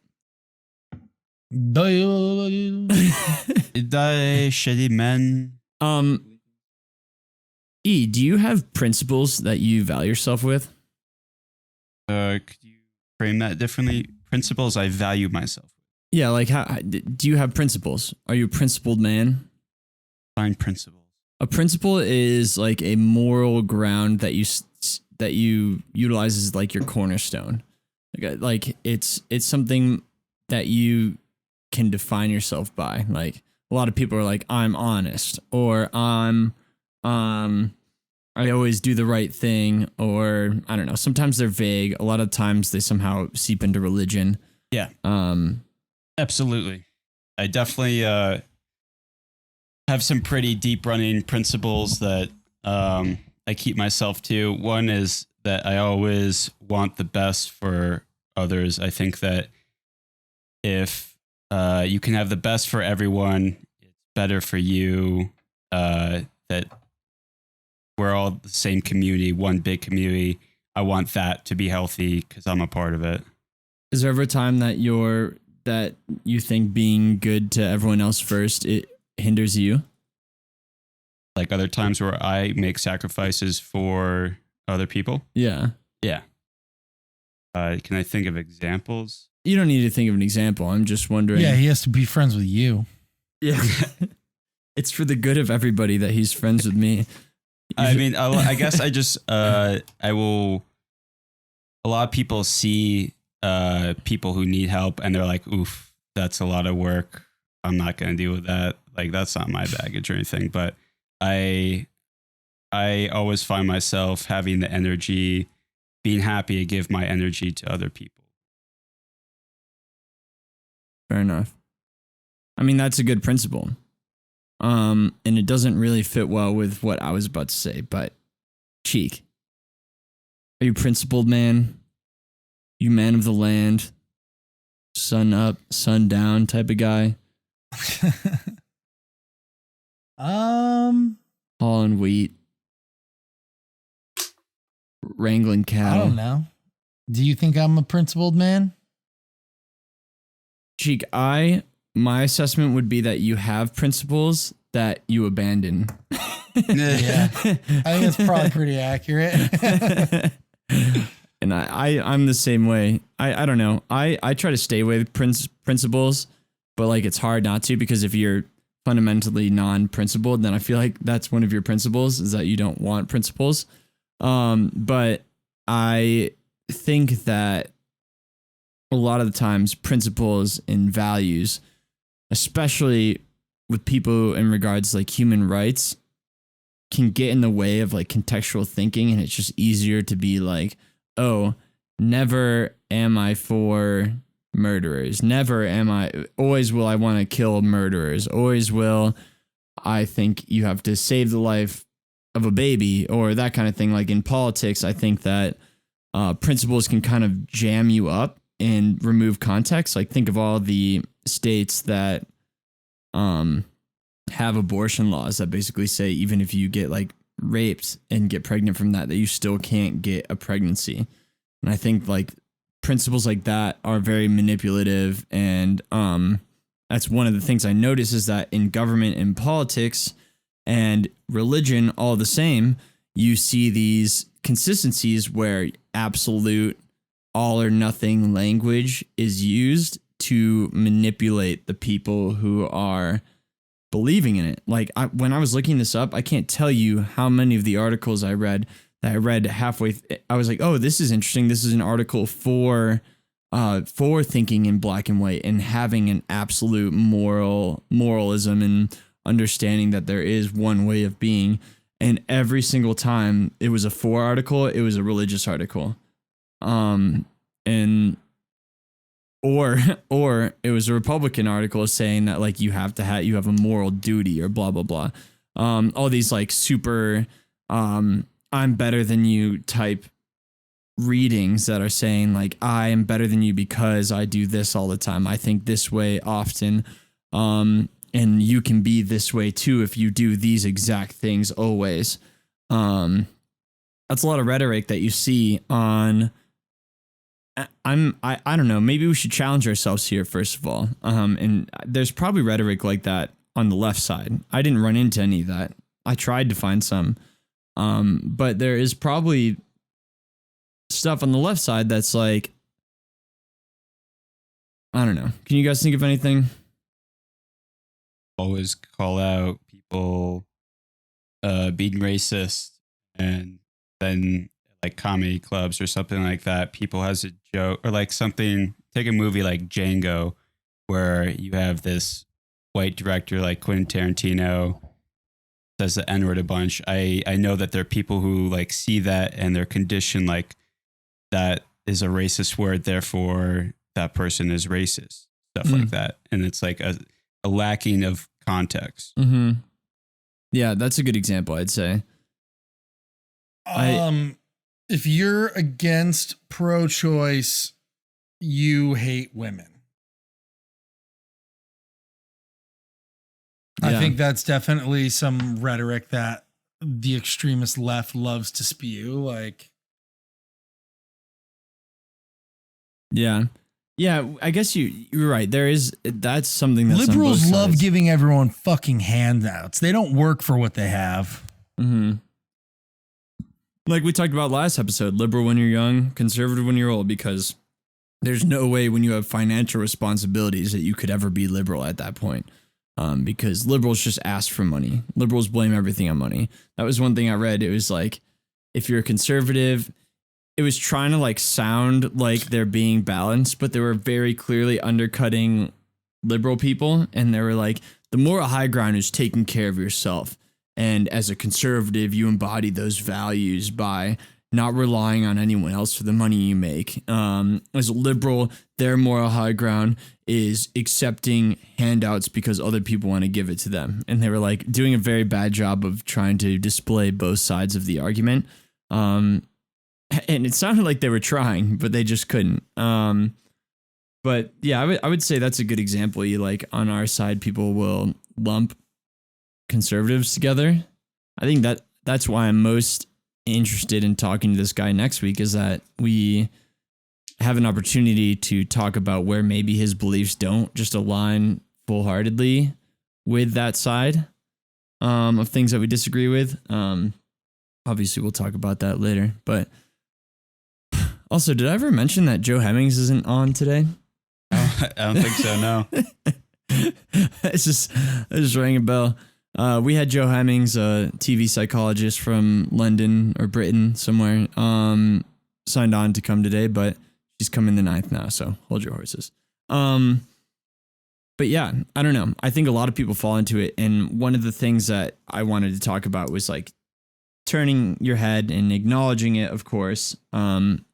Shitty men. Do you have principles that you value yourself with? Could you frame that differently? Principles I value myself with. Yeah, like how do you have principles? Are you a principled man? Find principles. A principle is like a moral ground that you utilize as like your cornerstone. Like it's something that you can define yourself by. Like a lot of people are like, I'm honest, or I always do the right thing, or I don't know. Sometimes they're vague. A lot of times they somehow seep into religion. Yeah. Absolutely. I definitely have some pretty deep running principles that I keep myself to. One is that I always want the best for others. I think that if you can have the best for everyone, it's better for you. That we're all the same community, one big community. I want that to be healthy because I'm a part of it. Is there ever a time that you think being good to everyone else first, it hinders you? Like other times where I make sacrifices for other people? Yeah. Yeah. Can I think of examples? You don't need to think of an example. I'm just wondering. Yeah, he has to be friends with you. Yeah. It's for the good of everybody that he's friends with me. I mean, I guess I just, a lot of people see people who need help and they're like, oof, that's a lot of work. I'm not going to deal with that. Like, that's not my baggage or anything. But I always find myself having the energy, being happy to give my energy to other people. Fair enough. I mean, that's a good principle. And it doesn't really fit well with what I was about to say, but Cheek, are you a principled man? You man of the land, sun up, sun down type of guy? Hauling wheat, wrangling cattle. I don't know. Do you think I'm a principled man? Cheek, my assessment would be that you have principles that you abandon. Yeah. I think that's probably pretty accurate. And I'm the same way. I don't know. I try to stay with principles, but like it's hard not to, because if you're fundamentally non-principled, then I feel like that's one of your principles, is that you don't want principles. But I think that a lot of the times principles and values, especially with people in regards to like human rights, can get in the way of like contextual thinking. And it's just easier to be like, oh, never am I for murderers. Never am I, always will I want to kill murderers. Always will I think you have to save the life of a baby, or that kind of thing. Like in politics, I think that principles can kind of jam you up and remove context. Like think of all the states that have abortion laws that basically say even if you get like raped and get pregnant from that you still can't get a pregnancy. And I think like principles like that are very manipulative. And that's one of the things I notice, is that in government and politics and religion, all the same, you see these consistencies where absolute all or nothing language is used to manipulate the people who are believing in it. Like when I was looking this up, I can't tell you how many of the articles I read that I read halfway. I was like, oh, this is interesting. This is an article for thinking in black and white and having an absolute moralism and understanding that there is one way of being. And every single time it was a for article, it was a religious article. Or it was a Republican article saying that like you have a moral duty or blah blah blah. All these like super I'm better than you type readings that are saying like I am better than you because I do this all the time. I think this way often. And you can be this way too if you do these exact things always. That's a lot of rhetoric that you see on. I don't know. Maybe we should challenge ourselves here first of all. And there's probably rhetoric like that on the left side. I didn't run into any of that. I tried to find some, but there is probably stuff on the left side that's like, I don't know. Can you guys think of anything? Always call out people being racist, and then like comedy clubs or something like that, people has a joke or like something. Take a movie like Django, where you have this white director like Quentin Tarantino says the N-word a bunch. I know that there are people who like see that and they're conditioned like that is a racist word, therefore that person is racist, stuff like that. And it's like a lacking of context. Mm-hmm. Yeah, that's a good example, I'd say. If you're against pro-choice, you hate women. Yeah. I think that's definitely some rhetoric that the extremist left loves to spew. Like, yeah, I guess you're right. That's something that's liberals love giving everyone fucking handouts. They don't work for what they have. Mm-hmm. Like we talked about last episode, liberal when you're young, conservative when you're old, because there's no way when you have financial responsibilities that you could ever be liberal at that point. Because liberals just ask for money. Liberals blame everything on money. That was one thing I read. It was like, if you're a conservative, it was trying to like sound like they're being balanced, but they were very clearly undercutting liberal people. And they were like, the moral high ground is taking care of yourself. And as a conservative, you embody those values by not relying on anyone else for the money you make. As a liberal, their moral high ground is accepting handouts because other people want to give it to them. And they were like doing a very bad job of trying to display both sides of the argument. And it sounded like they were trying, but they just couldn't. But yeah, I would say that's a good example. You like on our side, people will lump conservatives together. I think that's why I'm most interested in talking to this guy next week, is that we have an opportunity to talk about where maybe his beliefs don't just align full-heartedly with that side of things that we disagree with. Obviously we'll talk about that later, but Also, did I ever mention that Joe Hemmings isn't on today? I don't think so. No. It's just rang a bell. We had Joe Hemmings, a TV psychologist from London or Britain somewhere, signed on to come today, but she's coming the 9th now, so hold your horses. But yeah, I don't know. I think a lot of people fall into it, and one of the things that I wanted to talk about was like turning your head and acknowledging it, of course,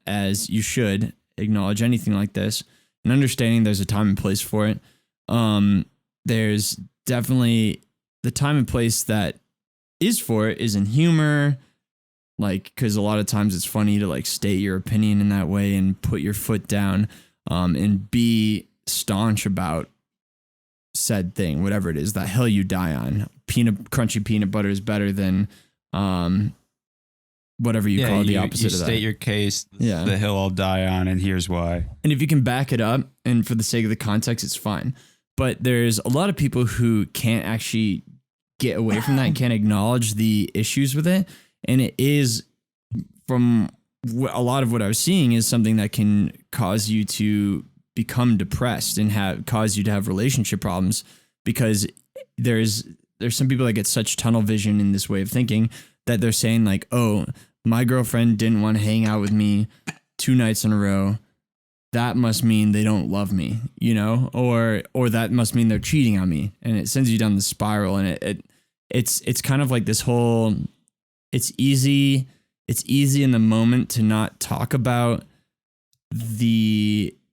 as you should acknowledge anything like this, and understanding there's a time and place for it. There's definitely the time and place that is for it is in humor, like, because a lot of times it's funny to like state your opinion in that way and put your foot down, and be staunch about said thing, whatever it is, that hill you die on. Crunchy peanut butter is better than whatever you call the opposite of that. You state your case, the hill I'll die on, and here's why. And if you can back it up, and for the sake of the context, it's fine. But there's a lot of people who can't actually get away from that and can't acknowledge the issues with it. And it is, from a lot of what I was seeing, is something that can cause you to become depressed and cause you to have relationship problems, because there's some people that get such tunnel vision in this way of thinking that they're saying like, oh, my girlfriend didn't want to hang out with me 2 nights in a row. That must mean they don't love me, you know, or that must mean they're cheating on me, and it sends you down the spiral. And it's kind of like this whole, it's easy in the moment to not talk about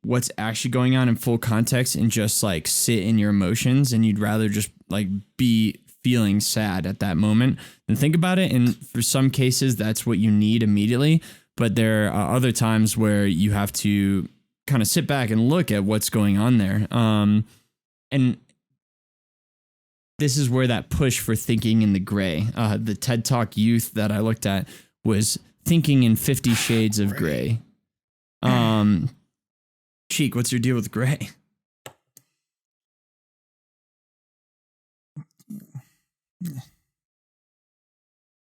what's actually going on in full context and just like sit in your emotions, and you'd rather just like be feeling sad at that moment than think about it. And for some cases, that's what you need immediately. But there are other times where you have to kind of sit back and look at what's going on there. And this is where that push for thinking in the gray, the TED Talk youth that I looked at was thinking in 50 shades of gray. Cheek, what's your deal with gray?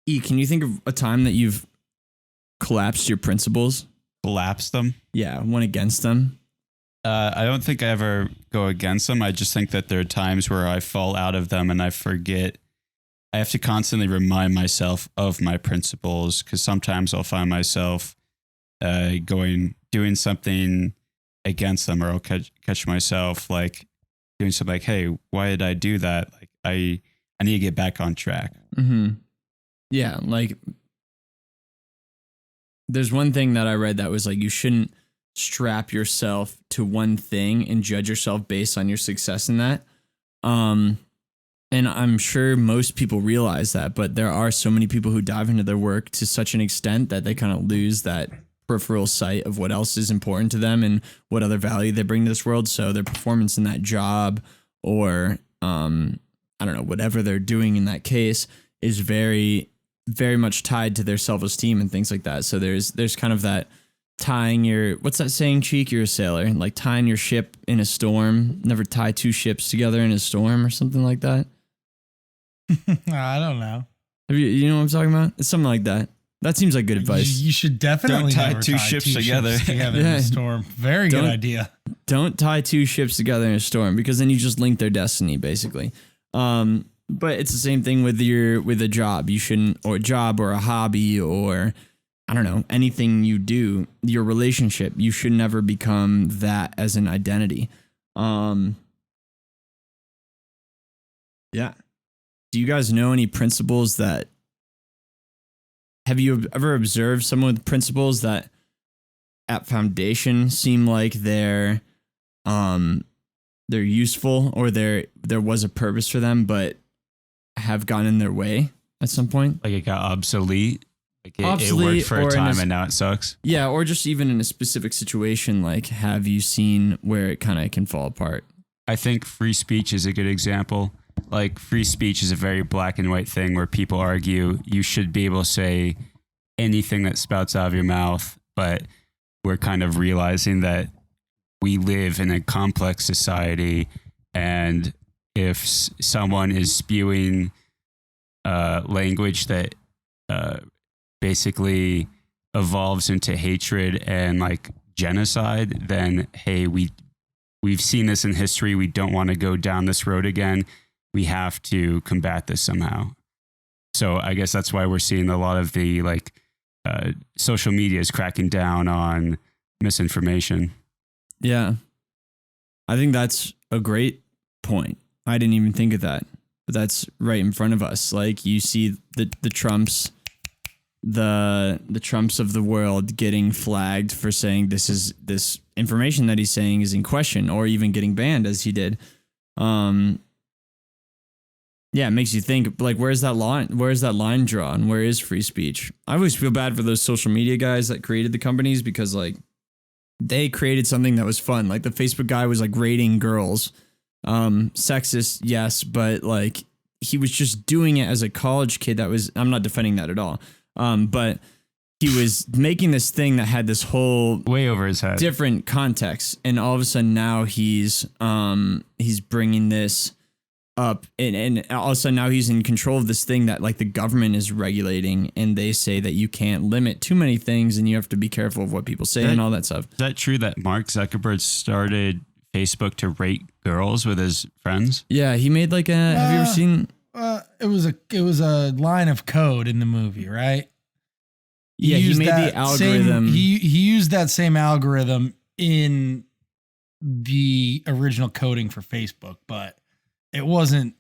E, can you think of a time that you've collapsed your principles? Collapse them? Yeah, went against them. I don't think I ever go against them. I just think that there are times where I fall out of them and I forget. I have to constantly remind myself of my principles, because sometimes I'll find myself doing something against them, or I'll catch myself like doing something like, hey, why did I do that? Like I need to get back on track. Mm-hmm. Yeah, like there's one thing that I read that was like, you shouldn't strap yourself to one thing and judge yourself based on your success in that. And I'm sure most people realize that, but there are so many people who dive into their work to such an extent that they kind of lose that peripheral sight of what else is important to them and what other value they bring to this world. So their performance in that job, or I don't know, whatever they're doing in that case, is very, very much tied to their self-esteem and things like that. So there's kind of that tying your, what's that saying, Cheek? You're a sailor, like tying your ship in a storm. Never tie 2 ships together in a storm, or something like that. I don't know. You know what I'm talking about? It's something like that. That seems like good advice. You should definitely Don't tie never two ships together. in a storm. Very good idea. Don't tie 2 ships together in a storm, because then you just link their destiny, basically. But it's the same thing with a job. You shouldn't, or a job, or a hobby, or I don't know, anything you do, your relationship, you should never become that as an identity. Yeah. Do you guys know any principles that, have you ever observed some of the principles that at foundation seem like they're useful, or there was a purpose for them, but have gone in their way at some point? Like it got obsolete? Like it worked for a time and now it sucks? Yeah, or just even in a specific situation, like have you seen where it kind of can fall apart? I think free speech is a good example. Like free speech is a very black and white thing where people argue you should be able to say anything that spouts out of your mouth, but we're kind of realizing that we live in a complex society, and if someone is spewing language that basically evolves into hatred and like genocide, then hey, we've seen this in history. We don't want to go down this road again. We have to combat this somehow. So I guess that's why we're seeing a lot of the like social media is cracking down on misinformation. Yeah. I think that's a great point. I didn't even think of that, but that's right in front of us. Like you see the Trumps, the Trumps of the world getting flagged for saying this information that he's saying is in question, or even getting banned as he did. Yeah, it makes you think, like, where's that line drawn? Where is free speech? I always feel bad for those social media guys that created the companies, because like they created something that was fun. Like the Facebook guy was like rating girls. Sexist, yes, but like he was just doing it as a college kid. I'm not defending that at all. But he was making this thing that had this whole way over his head, different context. And all of a sudden now he's bringing this up, and all of a sudden now he's in control of this thing that like the government is regulating, and they say that you can't limit too many things and you have to be careful of what people say and all that stuff. Is that true that Mark Zuckerberg started Facebook to rate girls with his friends? Yeah, he made like have you ever seen? It was a line of code in the movie, right? He made the algorithm. He used that same algorithm in the original coding for Facebook, but it wasn't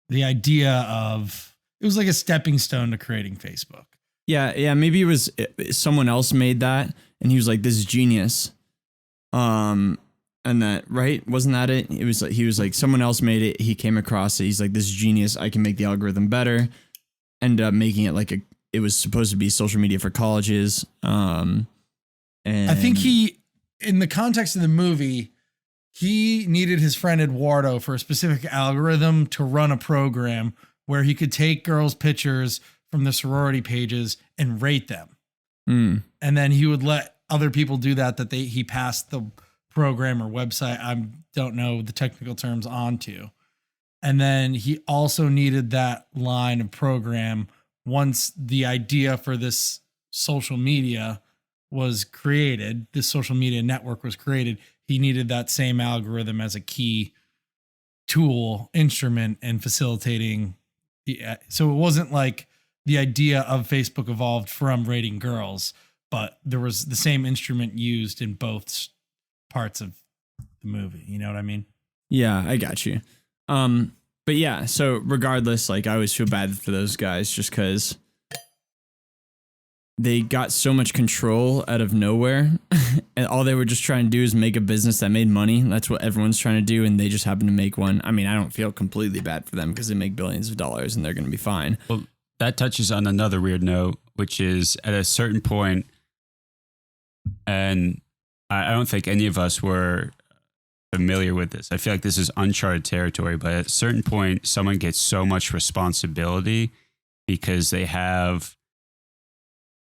the idea of. It was like a stepping stone to creating Facebook. Yeah. Maybe it was someone else made that, and he was like, "This is genius." And that, right? Wasn't that it? It was like, he was like, someone else made it. He came across it. He's like, this is genius. I can make the algorithm better. Ended up making it like it was supposed to be social media for colleges. And I think in the context of the movie, he needed his friend Eduardo for a specific algorithm to run a program where he could take girls' pictures from the sorority pages and rate them. And then he would let other people do that he passed the program or website, I don't know the technical terms, onto. And then he also needed that line of program once the idea for this social media was created, this social media network was created, he needed that same algorithm as a key tool, instrument, and facilitating. So it wasn't like the idea of Facebook evolved from rating girls, but there was the same instrument used in both parts of the movie. You know what I mean? Yeah, I got you. But yeah, so regardless, like I always feel bad for those guys just because they got so much control out of nowhere, and all they were just trying to do is make a business that made money. That's what everyone's trying to do, and they just happen to make one. I mean, I don't feel completely bad for them because they make billions of dollars and they're going to be fine. Well, that touches on another weird note, which is at a certain point, and I don't think any of us were familiar with this. I feel like this is uncharted territory, but at a certain point, someone gets so much responsibility because they have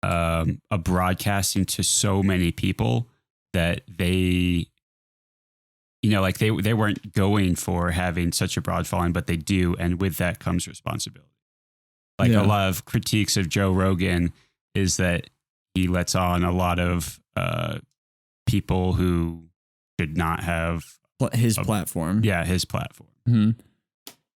a broadcasting to so many people that they, like they weren't going for having such a broad following, but they do. And with that comes responsibility. Like a lot of critiques of Joe Rogan is that he lets on a lot of people who should not have his platform. Yeah, his platform. Mm-hmm.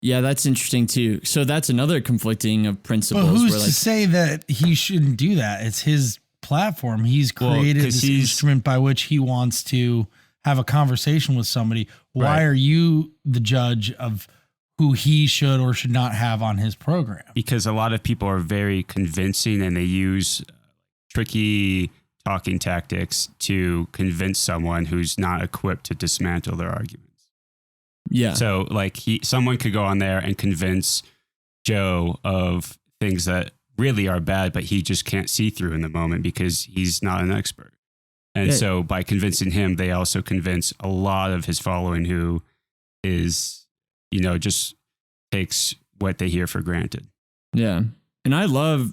Yeah, that's interesting too. So that's another conflicting of principles. But who's to say that he shouldn't do that? It's his platform. He's created this instrument by which he wants to have a conversation with somebody. Why are you the judge of who he should or should not have on his program? Because a lot of people are very convincing and they use tricky talking tactics to convince someone who's not equipped to dismantle their arguments. Yeah. So like someone could go on there and convince Joe of things that really are bad, but he just can't see through in the moment because he's not an expert. And so by convincing him, they also convince a lot of his following who is, just takes what they hear for granted. Yeah. And I love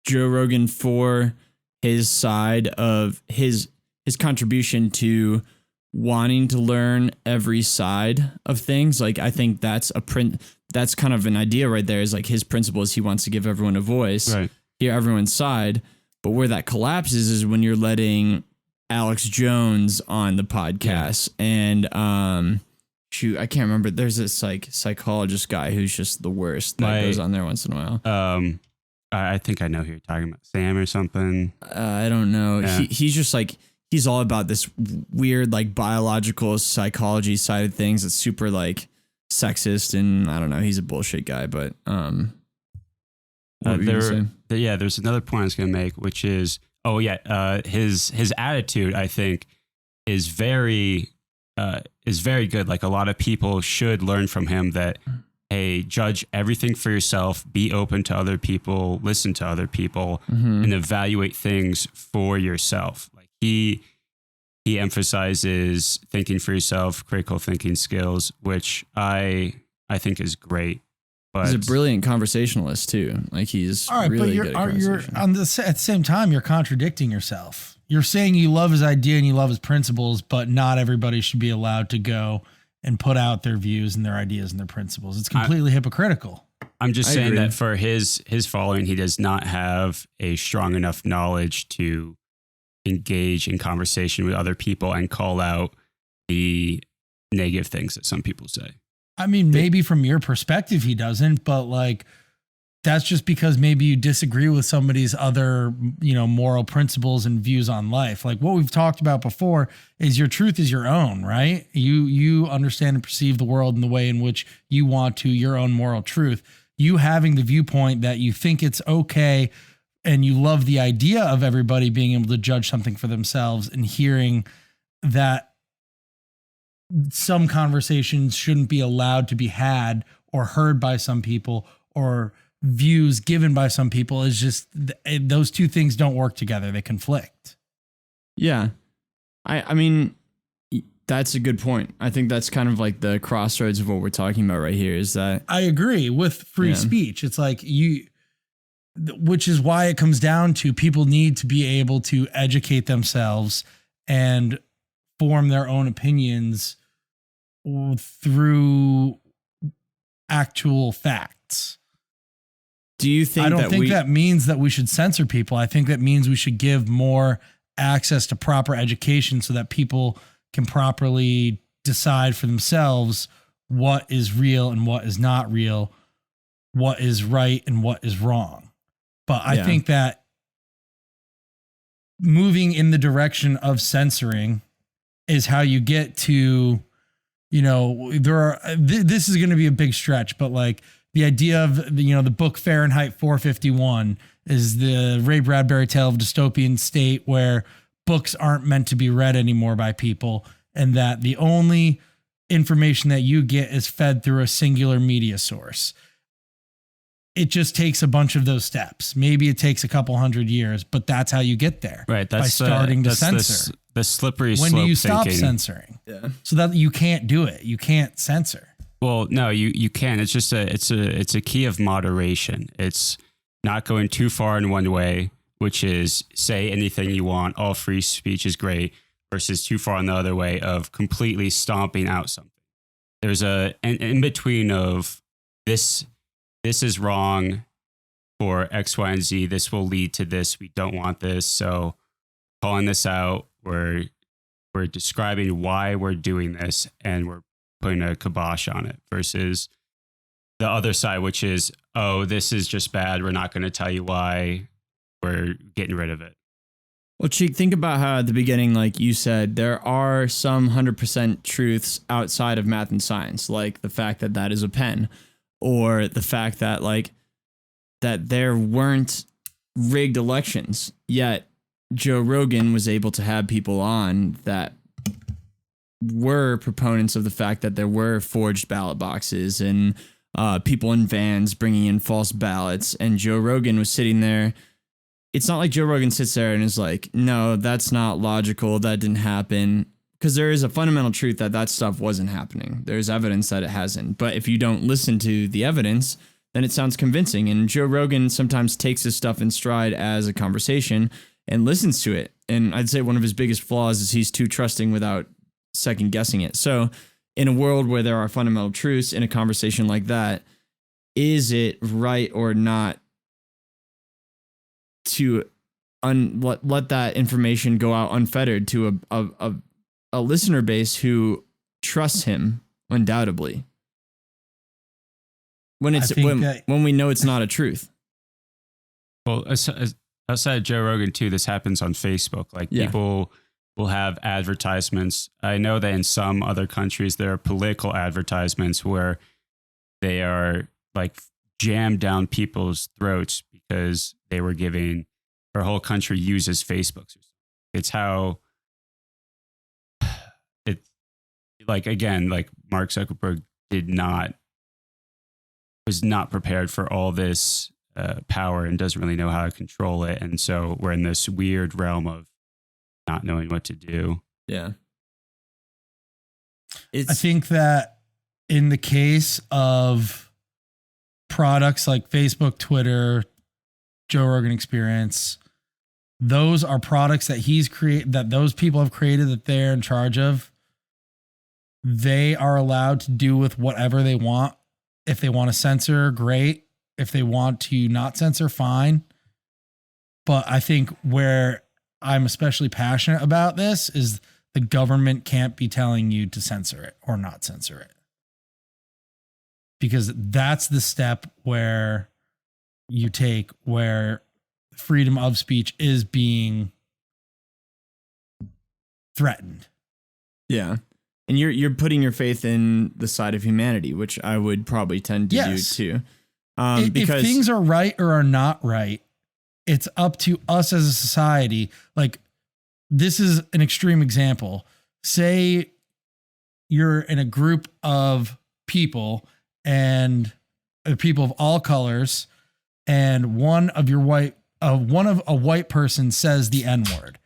Joe Rogan for his side of his contribution to wanting to learn every side of things. Like, I think that's that's kind of an idea right there, is like his principle is he wants to give everyone a voice, hear everyone's side. But where that collapses is when you're letting Alex Jones on the podcast and shoot, I can't remember. There's this like psychologist guy who's just the worst that goes on there once in a while. I think I know who you're talking about, Sam or something. I don't know. Yeah. He's just like, he's all about this weird like biological psychology side of things. It's super like sexist, and I don't know. He's a bullshit guy, but there's another point I was going to make, which is his attitude, I think, is very good. Like, a lot of people should learn from him that, hey, judge everything for yourself, be open to other people, listen to other people, and evaluate things for yourself. Like, he emphasizes thinking for yourself, critical thinking skills, which I think is great. But he's a brilliant conversationalist too. Like, he's all right, really but good at conversation. at the same time, you're contradicting yourself. You're saying you love his idea and you love his principles, but not everybody should be allowed to go and put out their views and their ideas and their principles. It's completely hypocritical. I'm just I saying agree. that for his following, he does not have a strong enough knowledge to engage in conversation with other people and call out the negative things that some people say. I mean, maybe from your perspective, he doesn't, but like, that's just because maybe you disagree with somebody's other, moral principles and views on life. Like what we've talked about before is your truth is your own, right? You understand and perceive the world in the way in which you want to, your own moral truth. You having the viewpoint that you think it's okay and you love the idea of everybody being able to judge something for themselves, and hearing that some conversations shouldn't be allowed to be had or heard by some people, or views given by some people, is just, those two things don't work together. They conflict. Yeah. I mean, that's a good point. I think that's kind of like the crossroads of what we're talking about right here, is that I agree with free speech. It's like which is why it comes down to people need to be able to educate themselves and form their own opinions through actual facts. Do you think I don't think that means that we should censor people. I think that means we should give more access to proper education so that people can properly decide for themselves what is real and what is not real, what is right and what is wrong. But I think that moving in the direction of censoring is how you get to, this is going to be a big stretch, but like the idea of, the book Fahrenheit 451 is the Ray Bradbury tale of a dystopian state where books aren't meant to be read anymore by people, and that the only information that you get is fed through a singular media source. It just takes a bunch of those steps. Maybe it takes a couple hundred years, but that's how you get there. Right. That's by starting to censor. The slippery slope. When do you stop thinking. censoring? Yeah. So that you can't do it. You can't censor. Well, no, you can. It's just it's a key of moderation. It's not going too far in one way, which is say anything you want. All free speech is great, versus too far in the other way of completely stomping out something. There's an in between of this is wrong for X, Y, and Z. This will lead to this. We don't want this. So calling this out, we're describing why we're doing this, and we're putting a kibosh on it, versus the other side, which is, oh, this is just bad. We're not going to tell you why. We're getting rid of it. Well, Cheek, think about how at the beginning, like you said, there are some 100% truths outside of math and science, like the fact that that is a pen, or the fact that that there weren't rigged elections, yet Joe Rogan was able to have people on that were proponents of the fact that there were forged ballot boxes and people in vans bringing in false ballots. And Joe Rogan was sitting there. It's not like Joe Rogan sits there and is like, no, that's not logical. That didn't happen. Because there is a fundamental truth that stuff wasn't happening. There's evidence that it hasn't. But if you don't listen to the evidence, then it sounds convincing. And Joe Rogan sometimes takes this stuff in stride as a conversation and listens to it. And I'd say one of his biggest flaws is he's too trusting without second guessing it. So in a world where there are fundamental truths in a conversation like that, is it right or not to let that information go out unfettered to a listener base who trusts him undoubtedly. When we know it's not a truth. Well, outside of Joe Rogan too, this happens on Facebook. Like people will have advertisements. I know that in some other countries there are political advertisements where they are like jammed down people's throats because they were giving, our whole country uses Facebook. It's how it, like, again, like Mark Zuckerberg was not prepared for all this power and doesn't really know how to control it. And so we're in this weird realm of not knowing what to do. Yeah. I think that in the case of products like Facebook, Twitter, Joe Rogan Experience, those are products that that those people have created, that they're in charge of. They are allowed to do with whatever they want. If they want to censor, great. If they want to not censor, fine. But I think where I'm especially passionate about this is the government can't be telling you to censor it or not censor it. Because that's the step where you take where freedom of speech is being threatened. Yeah. And you're putting your faith in the side of humanity, which I would probably tend to do too. Because if things are right or are not right, it's up to us as a society. Like, this is an extreme example. Say you're in a group of people and people of all colors, and one of a white person says the N-word.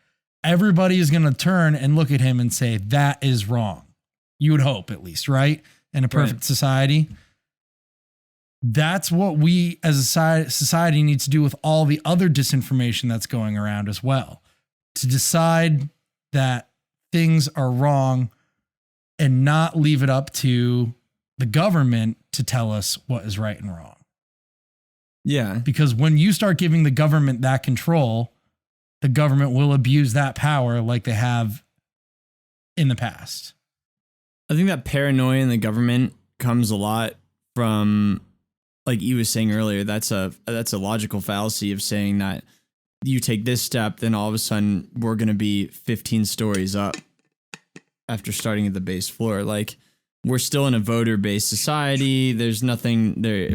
Everybody is going to turn and look at him and say, that is wrong. You would hope, at least, right? In a perfect society. That's what we as a society need to do with all the other disinformation that's going around as well. To decide that things are wrong and not leave it up to the government to tell us what is right and wrong. Yeah. Because when you start giving the government that control, the government will abuse that power like they have in the past. I think that paranoia in the government comes a lot from, like you was saying earlier, that's a logical fallacy of saying that you take this step, then all of a sudden we're going to be 15 stories up after starting at the base floor. Like, we're still in a voter-based society. There's nothing there.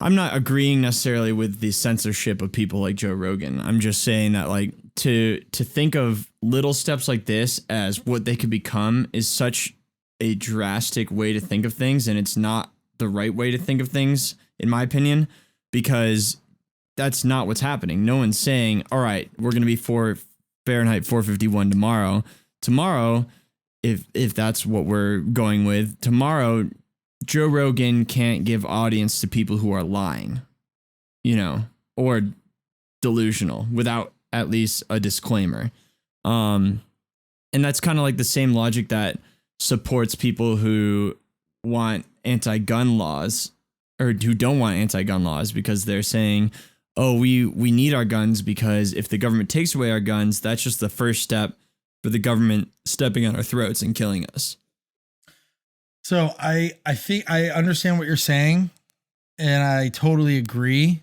I'm not agreeing necessarily with the censorship of people like Joe Rogan. I'm just saying that, like, to think of little steps like this as what they could become is such a drastic way to think of things, and it's not the right way to think of things, in my opinion, because that's not what's happening. No one's saying, all right, we're going to be for Fahrenheit 451 tomorrow. Tomorrow, if that's what we're going with, tomorrow, Joe Rogan can't give audience to people who are lying, or delusional without at least a disclaimer. And that's kind of like the same logic that supports people who want anti-gun laws, or who don't want anti-gun laws, because they're saying, oh, we need our guns because if the government takes away our guns, that's just the first step for the government stepping on our throats and killing us. So I think I understand what you're saying, and I totally agree.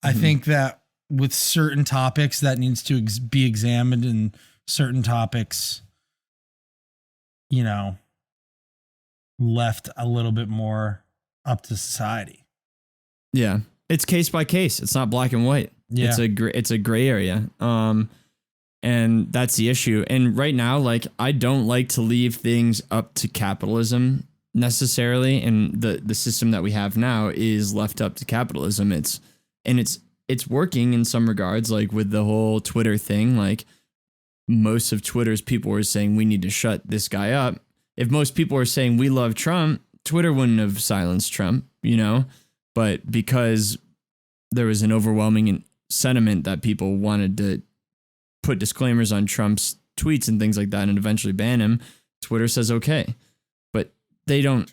Mm-hmm. I think that with certain topics that needs to be examined, and certain topics, left a little bit more up to society. Yeah. It's case by case. It's not black and white. Yeah. It's a gray area. And that's the issue. And right now, like, I don't like to leave things up to capitalism necessarily. And the system that we have now is left up to capitalism. It's working in some regards, like with the whole Twitter thing. Like, most of Twitter's people were saying we need to shut this guy up. If most people were saying we love Trump, Twitter wouldn't have silenced Trump, but because there was an overwhelming sentiment that people wanted to put disclaimers on Trump's tweets and things like that and eventually ban him, Twitter says okay. But they don't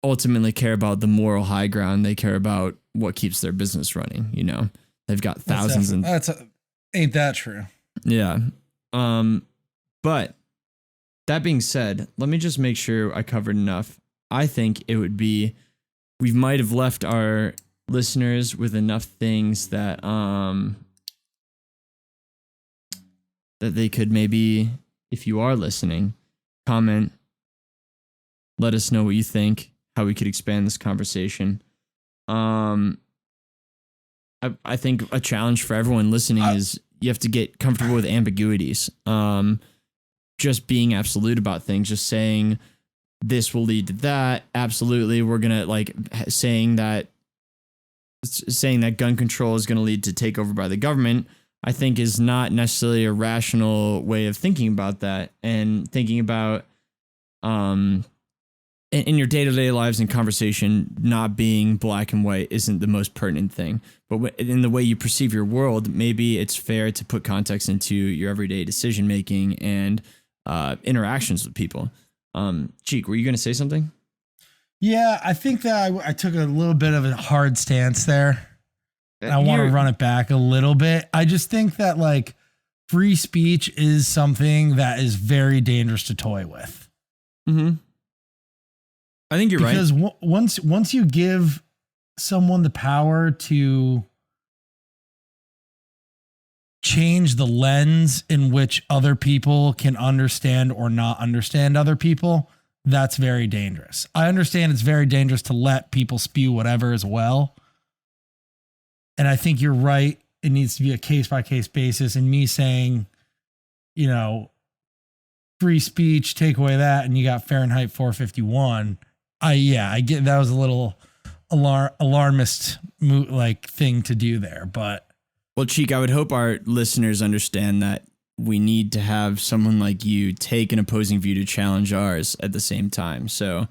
ultimately care about the moral high ground. They care about what keeps their business running, They've got thousands and ain't that true? yeah. But that being said, let me just make sure I covered enough. I think it would be, we might have left our listeners with enough things that that they could maybe, if you are listening, comment, let us know what you think, how we could expand this conversation. I think a challenge for everyone listening is you have to get comfortable with ambiguities. Just being absolute about things, just saying this will lead to that. Absolutely, we're gonna saying that gun control is going to lead to takeover by the government, I think is not necessarily a rational way of thinking about that, and thinking about in your day-to-day lives and conversation, not being black and white isn't the most pertinent thing. But in the way you perceive your world, maybe it's fair to put context into your everyday decision-making and interactions with people. Cheek, were you going to say something? Yeah, I think that I took a little bit of a hard stance there. And I want to run it back a little bit. I just think that free speech is something that is very dangerous to toy with. Mm-hmm. I think you're right. Because once you give someone the power to change the lens in which other people can understand or not understand other people, that's very dangerous. I understand it's very dangerous to let people spew whatever as well. And I think you're right. It needs to be a case by case basis. And me saying, free speech, take away that, and you got Fahrenheit 451. I get that was a little alarmist thing to do there. But well, Cheek, I would hope our listeners understand that we need to have someone like you take an opposing view to challenge ours at the same time. So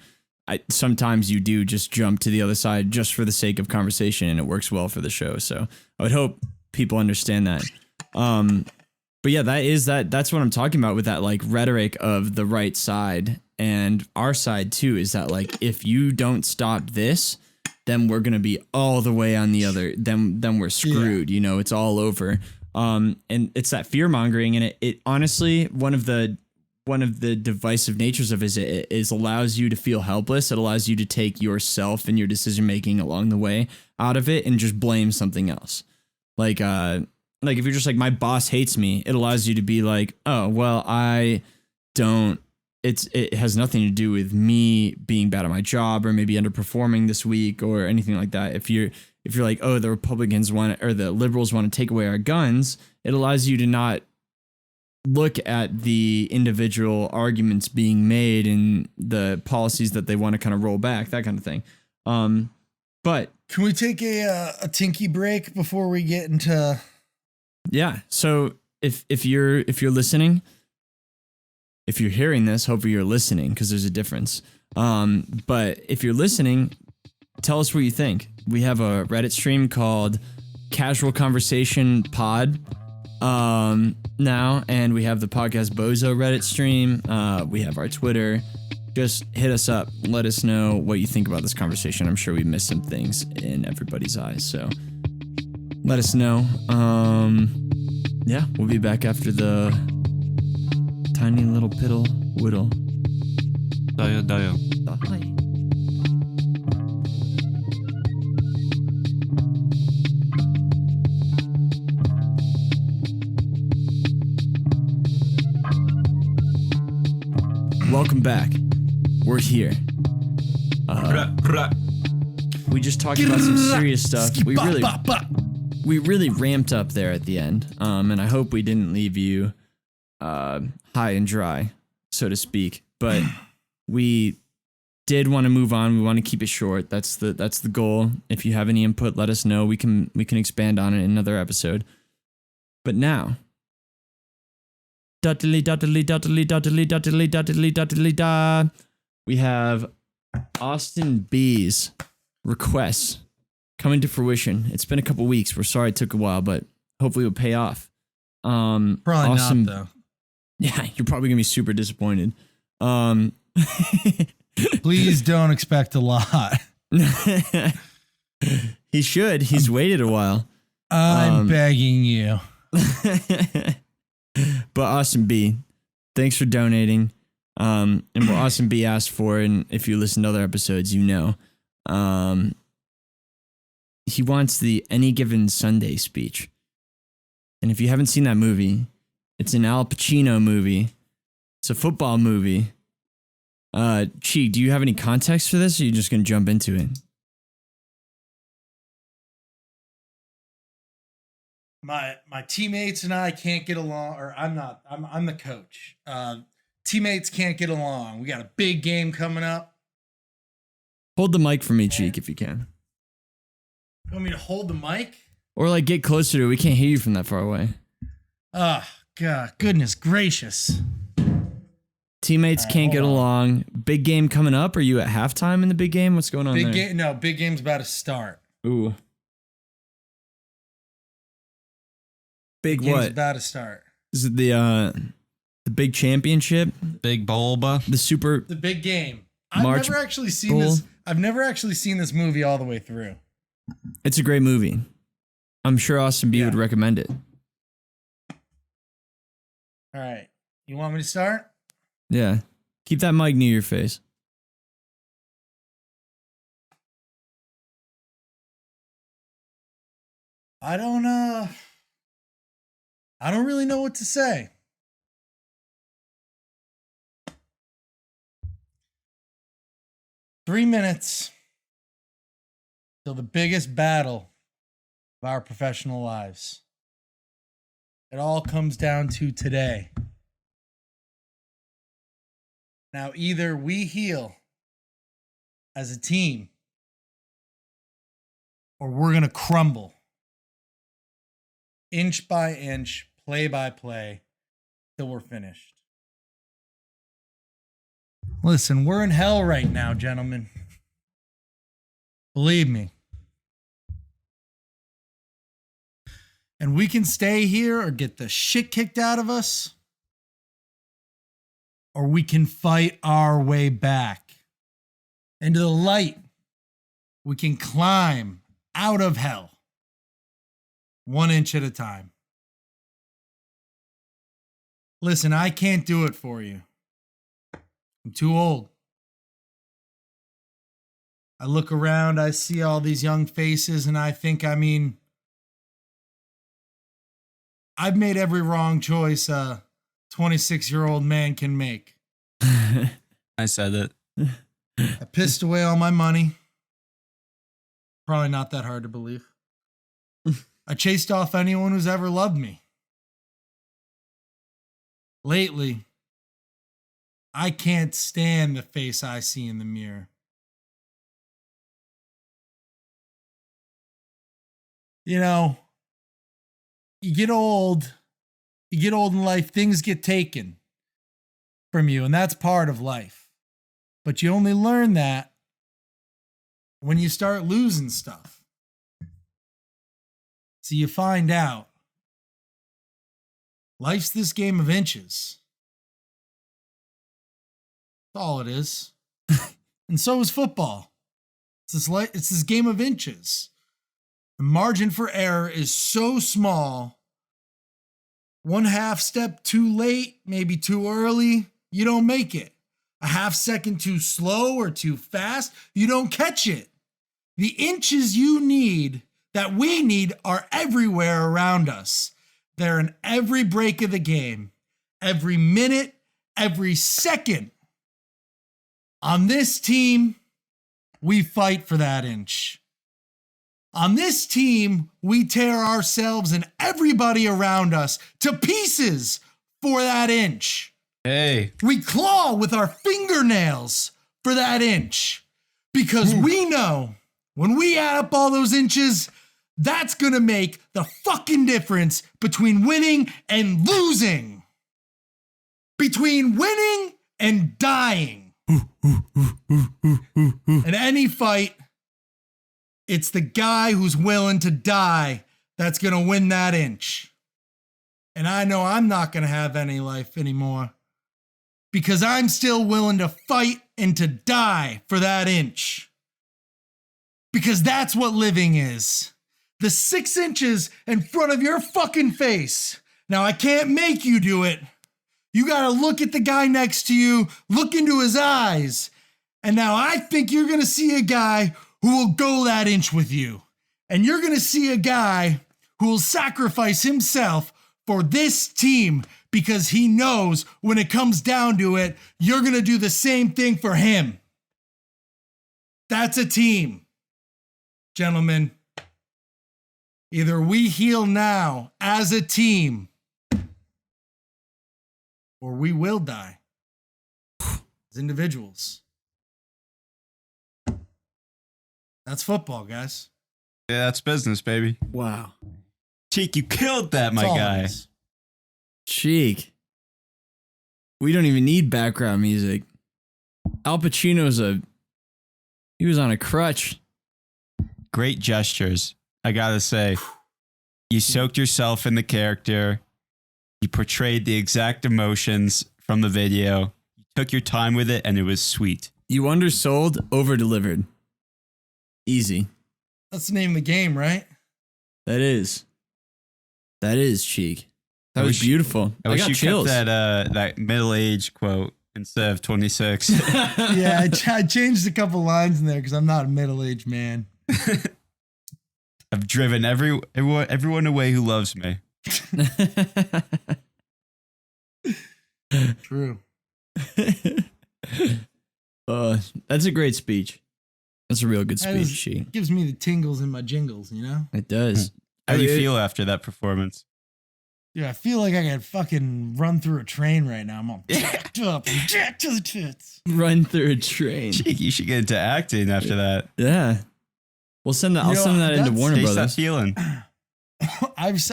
sometimes you do just jump to the other side just for the sake of conversation, and it works well for the show. So I would hope people understand that. But yeah, that's what I'm talking about with that rhetoric of the right side, and our side too is that if you don't stop this, then we're gonna be all the way on the other. Then we're screwed. Yeah. It's all over. And it's that fear mongering, and it honestly one of the divisive natures of it is allows you to feel helpless. It allows you to take yourself and your decision making along the way out of it and just blame something else. Like if you're just my boss hates me, it allows you to be oh well, I don't. It has nothing to do with me being bad at my job or maybe underperforming this week or anything like that. If you're oh, the Republicans or the liberals want to take away our guns, it allows you to not look at the individual arguments being made and the policies that they want to kind of roll back, that kind of thing. But can we take a tinky break before we get into? Yeah. So if you're listening, if you're hearing this, hopefully you're listening, because there's a difference. But if you're listening, tell us what you think. We have a Reddit stream called Casual Conversation Pod now, and we have the podcast Bozo Reddit stream. We have our Twitter. Just hit us up. Let us know what you think about this conversation. I'm sure we missed some things in everybody's eyes, so let us know. Yeah, we'll be back after the tiny little piddle whittle. Dio. Hi. Welcome back. We're here. We just talked about some serious stuff. We really ramped up there at the end. And I hope we didn't leave you high and dry, so to speak. But we did want to move on. We want to keep it short. That's the goal. If you have any input, let us know. We can expand on it in another episode. But now, we have Austin B's requests coming to fruition. It's been a couple weeks. We're sorry it took a while, but hopefully it'll pay off. Probably awesome. not, though. Yeah, you're probably gonna be super disappointed. Please don't expect a lot. He should. He's waited a while. I'm begging you. But Austin B, thanks for donating. And what Austin B asked for, and if you listen to other episodes, you know, he wants the Any Given Sunday speech. And if you haven't seen that movie, it's an Al Pacino movie. It's a football movie. Cheek, do you have any context for this, or are you just going to jump into it? My teammates and I can't get along, or I'm the coach. Teammates can't get along. We got a big game coming up. Hold the mic for me, Cheek, if you can. You want me to hold the mic? Or like get closer to it. We can't hear you from that far away. Oh, God, goodness gracious. Teammates can't get along. Big game coming up. Are you at halftime in the big game? What's going on there? No, big game's about to start. Ooh. Big game's what? About to start. Is it the big championship? Big Bulba. The big game. I've never actually seen this. I've never actually seen this movie all the way through. It's a great movie. I'm sure Austin B would recommend it. All right. You want me to start? Yeah. Keep that mic near your face. I don't really know what to say. Three minutes till the biggest battle of our professional lives. It all comes down to today. Now, either we heal as a team, or we're going to crumble inch by inch, play by play, till we're finished. Listen, we're in hell right now, gentlemen. Believe me. And we can stay here or get the shit kicked out of us, or we can fight our way back into the light. We can climb out of hell 1 inch at a time. Listen, I can't do it for you. I'm too old. I look around, I see all these young faces, and I think, I've made every wrong choice a 26-year-old man can make. I said it. I pissed away all my money. Probably not that hard to believe. I chased off anyone who's ever loved me. Lately, I can't stand the face I see in the mirror. You know, you get old in life, things get taken from you, and that's part of life. But you only learn that when you start losing stuff. So you find out life's this game of inches. That's all it is. And so is football. It's this game of inches. The margin for error is so small. 1/2 step too late, maybe too early, you don't make it. A half second too slow or too fast, you don't catch it. The inches you need, that we need, are everywhere around us. They're in every break of the game, every minute, every second. On this team, we fight for that inch. On this team, we tear ourselves and everybody around us to pieces for that inch. Hey. We claw with our fingernails for that inch because we know when we add up all those inches, that's going to make the fucking difference between winning and losing. Between winning and dying. In any fight, it's the guy who's willing to die that's going to win that inch. And I know I'm not going to have any life anymore because I'm still willing to fight and to die for that inch. Because that's what living is. the 6 inches in front of your fucking face. Now, I can't make you do it. You got to look at the guy next to you, look into his eyes. And now I think you're going to see a guy who will go that inch with you. And you're going to see a guy who will sacrifice himself for this team because he knows when it comes down to it, you're going to do the same thing for him. That's a team. Gentlemen, either we heal now as a team or we will die as individuals. That's football, guys. Yeah, that's business, baby. Wow. Cheek, you killed that, my That's all it guy. is. Cheek. We don't even need background music. Al Pacino's he was on a crutch. Great gestures. I gotta say, you soaked yourself in the character. You portrayed the exact emotions from the video. You took your time with it, and it was sweet. You undersold, over-delivered. Easy. That's the name of the game, right? That is. Cheek. That I was wish- beautiful. I I wish got you chills. kept that middle-age quote instead of 26. Yeah, I changed a couple lines in there because I'm not a middle-aged man. I've driven everyone away who loves me. True. That's a great speech. That's a real good That speech, is- Cheek. Gives me the tingles in my jingles, you know? It does. How do you feel after that performance? Yeah, I feel like I could fucking run through a train right now. I'm all jacked up and jacked to the tits. Run through a train. Cheek, you should get into acting after that. Yeah. I'll send that into that's- Warner Taste that Brothers. feeling.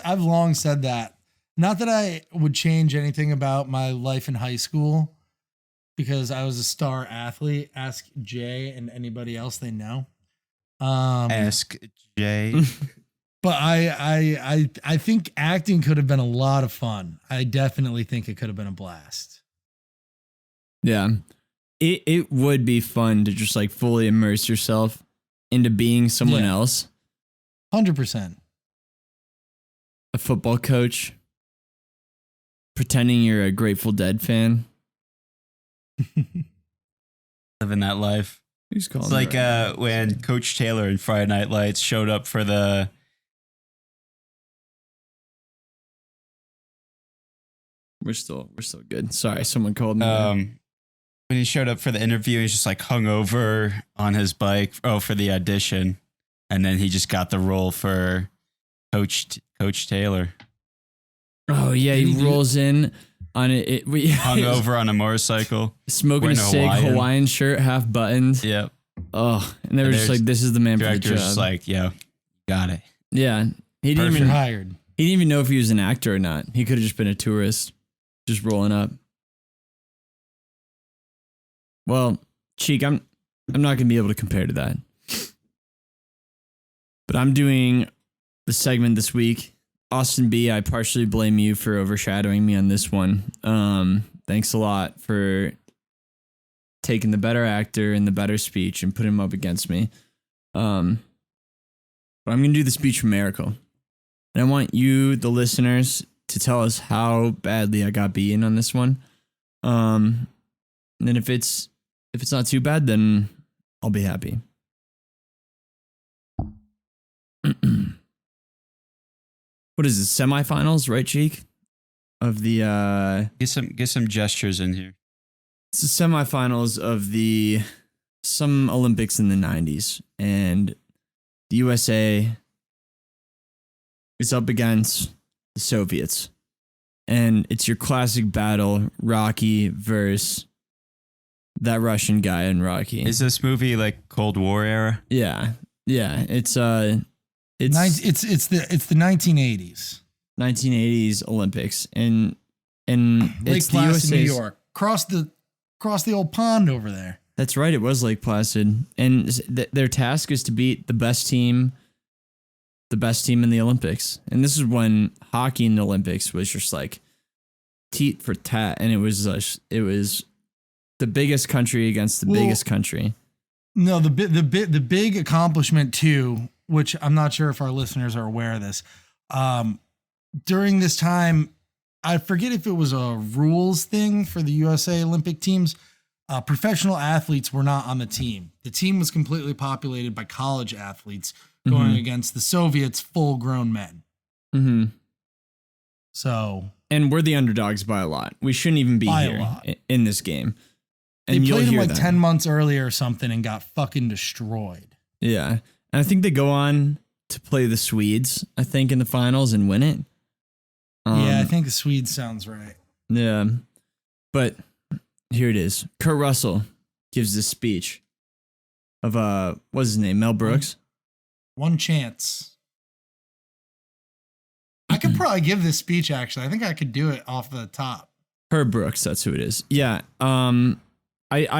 I've long said that. Not that I would change anything about my life in high school because I was a star athlete. Ask Jay and anybody else they know. Ask Jay. But I think acting could have been a lot of fun. I definitely think it could have been a blast. Yeah. It would be fun to just like fully immerse yourself into being someone Yeah. else. 100%. A football coach. Pretending you're a Grateful Dead fan. Living that life. Who's calling It's like me right now? when Coach Taylor in Friday Night Lights showed up for the We're still good. Sorry, someone called me. when he showed up for the interview. He's just like hung over on his bike. For the audition, and then he just got the role for Coach Taylor. Oh yeah, Did he he do- rolls in on it. We Hung over on a motorcycle. smoking a wearing a cig, Hawaiian. Hawaiian shirt, half buttoned. Yep. Oh, and they were And just there's- like, "This is the man for the Director's job." just like, yo, got it. Yeah, he didn't You're even hired. he didn't even know if he was an actor or not. He could have just been a tourist, just rolling up. Well, Cheek, I'm not gonna be able to compare to that, but I'm doing the segment this week. Austin B, I partially blame you for overshadowing me on this one. Thanks a lot for taking the better actor and the better speech and putting him up against me. But I'm going to do the speech from Miracle. And I want you, the listeners, to tell us how badly I got beaten on this one. And then if it's not too bad, then I'll be happy. What is this? Semifinals, right, Cheek? Of the Get some gestures in here. it's the semifinals of some Olympics in the 90s, and the USA is up against the Soviets. And it's your classic battle, Rocky versus that Russian guy in Rocky. Is this movie like Cold War era? Yeah. It's It's the 1980s. 1980s Olympics, and Lake it's the Placid, New USA's. York. Cross the old pond over there. That's right. It was Lake Placid, and their task is to beat the best team in the Olympics. And this is when hockey in the Olympics was just like teat for tat, and it was the biggest country against the Well, biggest country. No, the big accomplishment too which I'm not sure if our listeners are aware of this. During this time, I forget if it was a rules thing for the USA Olympic teams. Professional athletes were not on the team. The team was completely populated by college athletes going against the Soviets' full-grown men. Mm-hmm. So, and we're the underdogs by a lot. We shouldn't even be here in this game. And they played them like 10 months earlier or something and got fucking destroyed. Yeah. And I think they go on to play the Swedes, I think, in the finals and win it. Yeah, I think the Swedes sounds right. Yeah. But here it is. Kurt Russell gives this speech of, what's his name? Mel Brooks? One chance. I could probably give this speech, actually. I think I could do it off the top. Herb Brooks, that's who it is. Yeah. I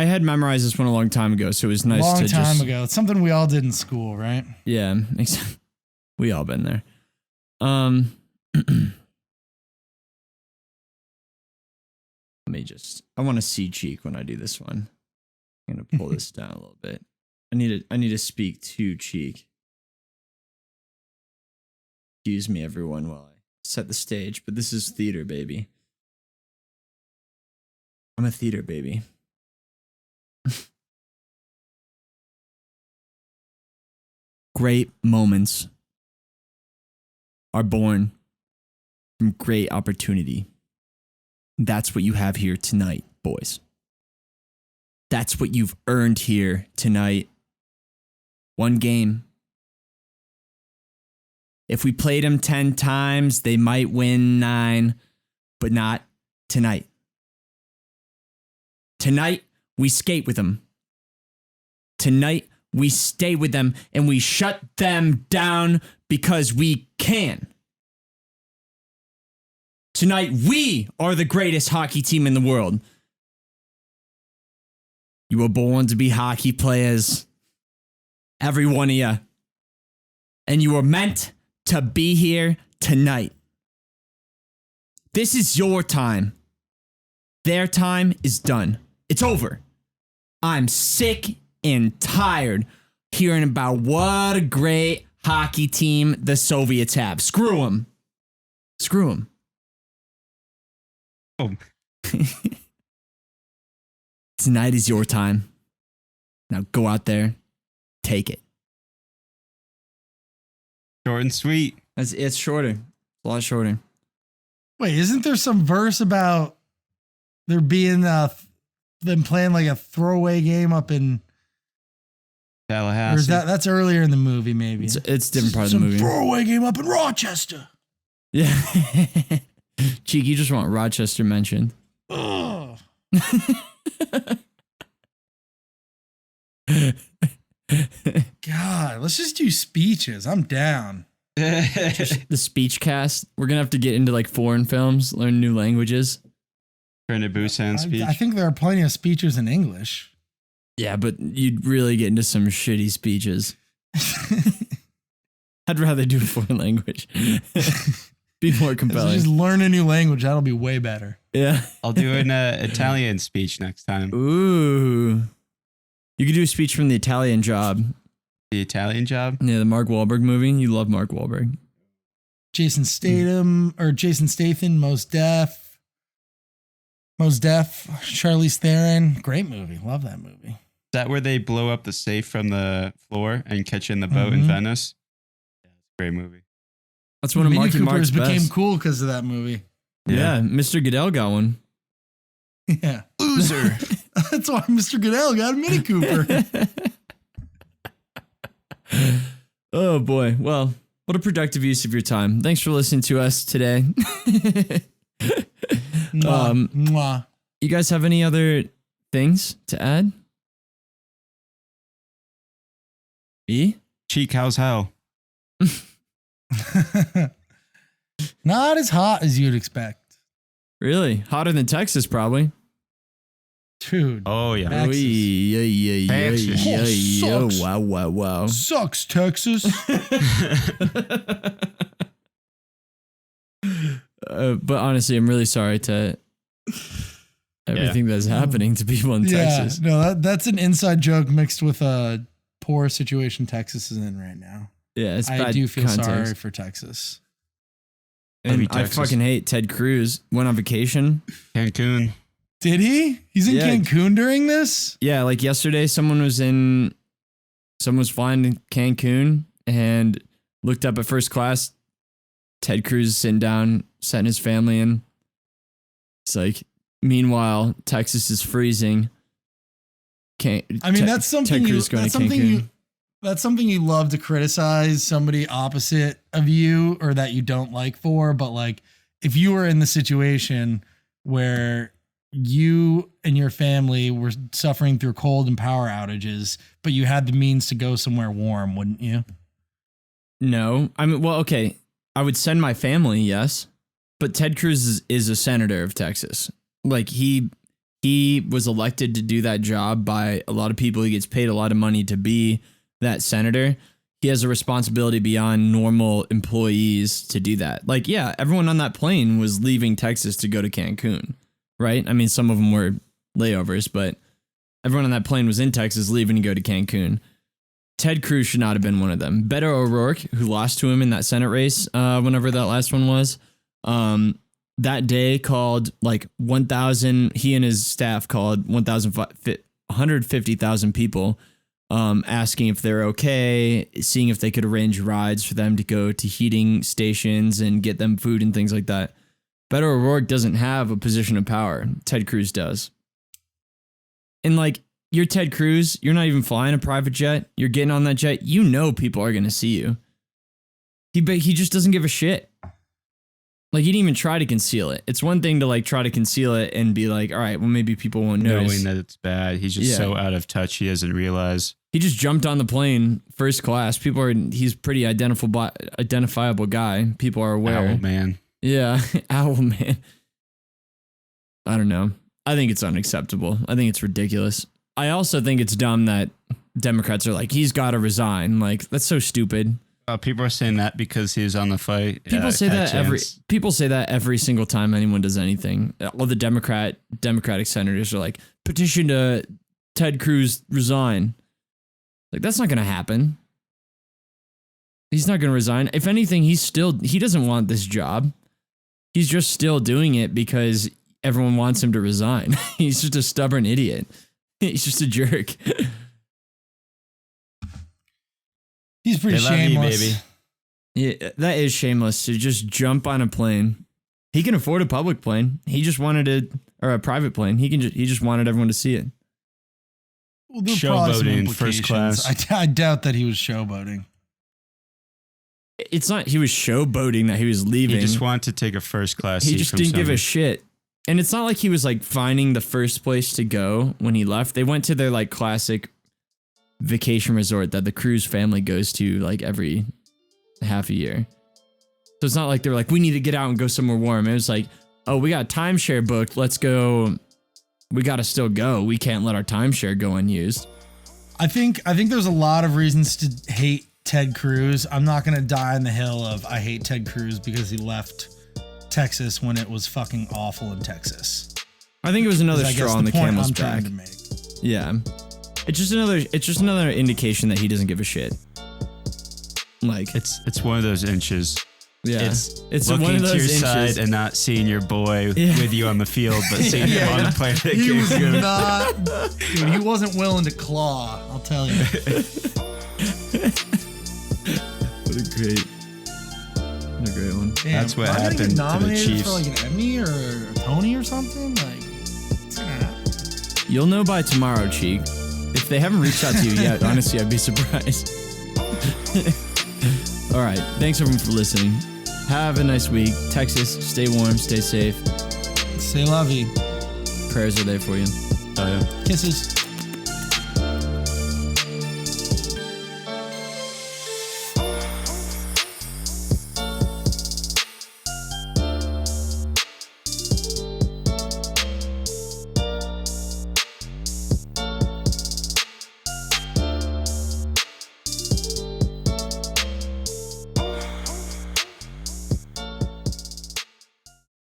had memorized this one a long time ago, so it was nice to just... Long time ago. It's something we all did in school, right? Yeah. We all been there. I want to see Cheek when I do this one. I'm going to pull this down a little bit. I need to speak to Cheek. Excuse me, everyone, while I set the stage, but this is theater, baby. I'm a theater baby. Great moments are born from great opportunity. That's what you have here tonight, boys. That's what you've earned here tonight. One game. If we played them 10 times, they might win 9, but not tonight. Tonight, we skate with them. Tonight, we stay with them and we shut them down because we can. Tonight, we are the greatest hockey team in the world. You were born to be hockey players. Every one of you. And you were meant to be here tonight. This is your time. Their time is done. It's over. I'm sick and tired hearing about what a great hockey team the Soviets have. Screw them. Screw them. Oh. Tonight is your time. Now go out there, take it. Short and sweet. It's shorter. It's a lot shorter. Wait, isn't there some verse about there being them playing like a throwaway game up in Tallahassee? Or is that's earlier in the movie? Maybe it's different part of the movie. Throwaway game up in Rochester. Yeah. Cheek, you just want Rochester mentioned. Ugh. God, let's just do speeches. I'm down. The speech cast. We're gonna have to get into like foreign films, learn new languages. Trying to Busan speech. I think there are plenty of speeches in English. Yeah, but you'd really get into some shitty speeches. I'd rather do a foreign language. Be more compelling. Just learn a new language. That'll be way better. Yeah. I'll do an Italian speech next time. Ooh. You could do a speech from The Italian Job. The Italian Job? Yeah, the Mark Wahlberg movie. You love Mark Wahlberg. Jason Statham, Mos Def, Charlize Theron. Great movie. Love that movie. Is that where they blow up the safe from the floor and catch in the boat in Venice? Yeah, it's a great movie. That's one of Marky Mark's best. Became cool because of that movie. Yeah, Mr. Goodell got one. Yeah. Loser. That's why Mr. Goodell got a Mini Cooper. Oh, boy. Well, what a productive use of your time. Thanks for listening to us today. Mwah. You guys have any other things to add? E? Cheek, how's hell? Not as hot as you'd expect. Really? Hotter than Texas, probably. Dude. Oh, yeah. Texas. Wow. Sucks, Texas. But honestly, I'm really sorry to everything that's happening to people in Texas. No, that's an inside joke mixed with a poor situation Texas is in right now. Yeah, it's I bad do feel context. sorry for Texas. And I Texas. fucking hate Ted Cruz. Went on vacation. Cancun. Did he? He's in Cancun during this? Yeah, like yesterday, someone was flying to Cancun and looked up at first class. Ted Cruz is sitting down, setting his family in. It's like, meanwhile, Texas is freezing. That's something that's something you love to criticize somebody opposite of you or that you don't like for. But like, if you were in the situation where you and your family were suffering through cold and power outages, but you had the means to go somewhere warm, wouldn't you? No. I mean, well, okay. I would send my family, yes. But Ted Cruz is a senator of Texas. Like, he was elected to do that job by a lot of people. He gets paid a lot of money to be that senator. He has a responsibility beyond normal employees to do that. Like, yeah, everyone on that plane was leaving Texas to go to Cancun, right? I mean, some of them were layovers, but everyone on that plane was in Texas leaving to go to Cancun. Ted Cruz should not have been one of them. Beto O'Rourke, who lost to him in that Senate race, whenever that last one was, that day called like 1,000, he and his staff called 150,000 people, asking if they're okay, seeing if they could arrange rides for them to go to heating stations and get them food and things like that. Beto O'Rourke doesn't have a position of power. Ted Cruz does. And like, you're Ted Cruz, you're not even flying a private jet, you're getting on that jet, you know people are going to see you. He just doesn't give a shit. Like, he didn't even try to conceal it. It's one thing to like try to conceal it and be like, all right, well, maybe people won't notice. Knowing that it's bad. He's just so out of touch, he doesn't realize. He just jumped on the plane, first class. He's pretty identifiable guy. People are aware. Owl man. Yeah, owl man. I don't know. I think it's unacceptable. I think it's ridiculous. I also think it's dumb that Democrats are like, he's got to resign. Like, that's so stupid. People are saying that because he's on the fight. People say that every single time anyone does anything. All the Democratic senators are like, petition to Ted Cruz resign. Like, that's not going to happen. He's not going to resign. If anything, he doesn't want this job. He's just still doing it because everyone wants him to resign. He's just a stubborn idiot. He's just a jerk. He's pretty shameless. You, baby. Yeah, that is shameless to just jump on a plane. He can afford a public plane. He just wanted or a private plane. He just wanted everyone to see it. Well, showboating first class. I doubt that he was showboating. It's not he was showboating that he was leaving. He just wanted to take a first class seat. He just didn't give a shit. And it's not like he was like finding the first place to go when he left. They went to their like classic vacation resort that the Cruz family goes to like every half a year. So it's not like they're like, we need to get out and go somewhere warm. It was like, oh, we got a timeshare booked. Let's go. We got to still go. We can't let our timeshare go unused. I think there's a lot of reasons to hate Ted Cruz. I'm not going to die on the hill of I hate Ted Cruz because he left Texas when it was fucking awful in Texas. I think it was another straw on the camel's back. Yeah. It's just another indication that he doesn't give a shit. Like, it's one of those inches. Yeah, it's looking one of those to your inches. side and not seeing your boy with you on the field, but seeing him on the plane. He was not. Dude, he wasn't willing to claw. I'll tell you. What a great one. Damn, that's what happened to the nominated Chiefs. for like an Emmy or a Tony or something. Like, it's gonna happen. You'll know by tomorrow, Cheek. If they haven't reached out to you yet, honestly, I'd be surprised. All right, thanks everyone for listening. Have a nice week. Texas, stay warm, stay safe. C'est la vie. Prayers are there for you. Oh yeah. Kisses.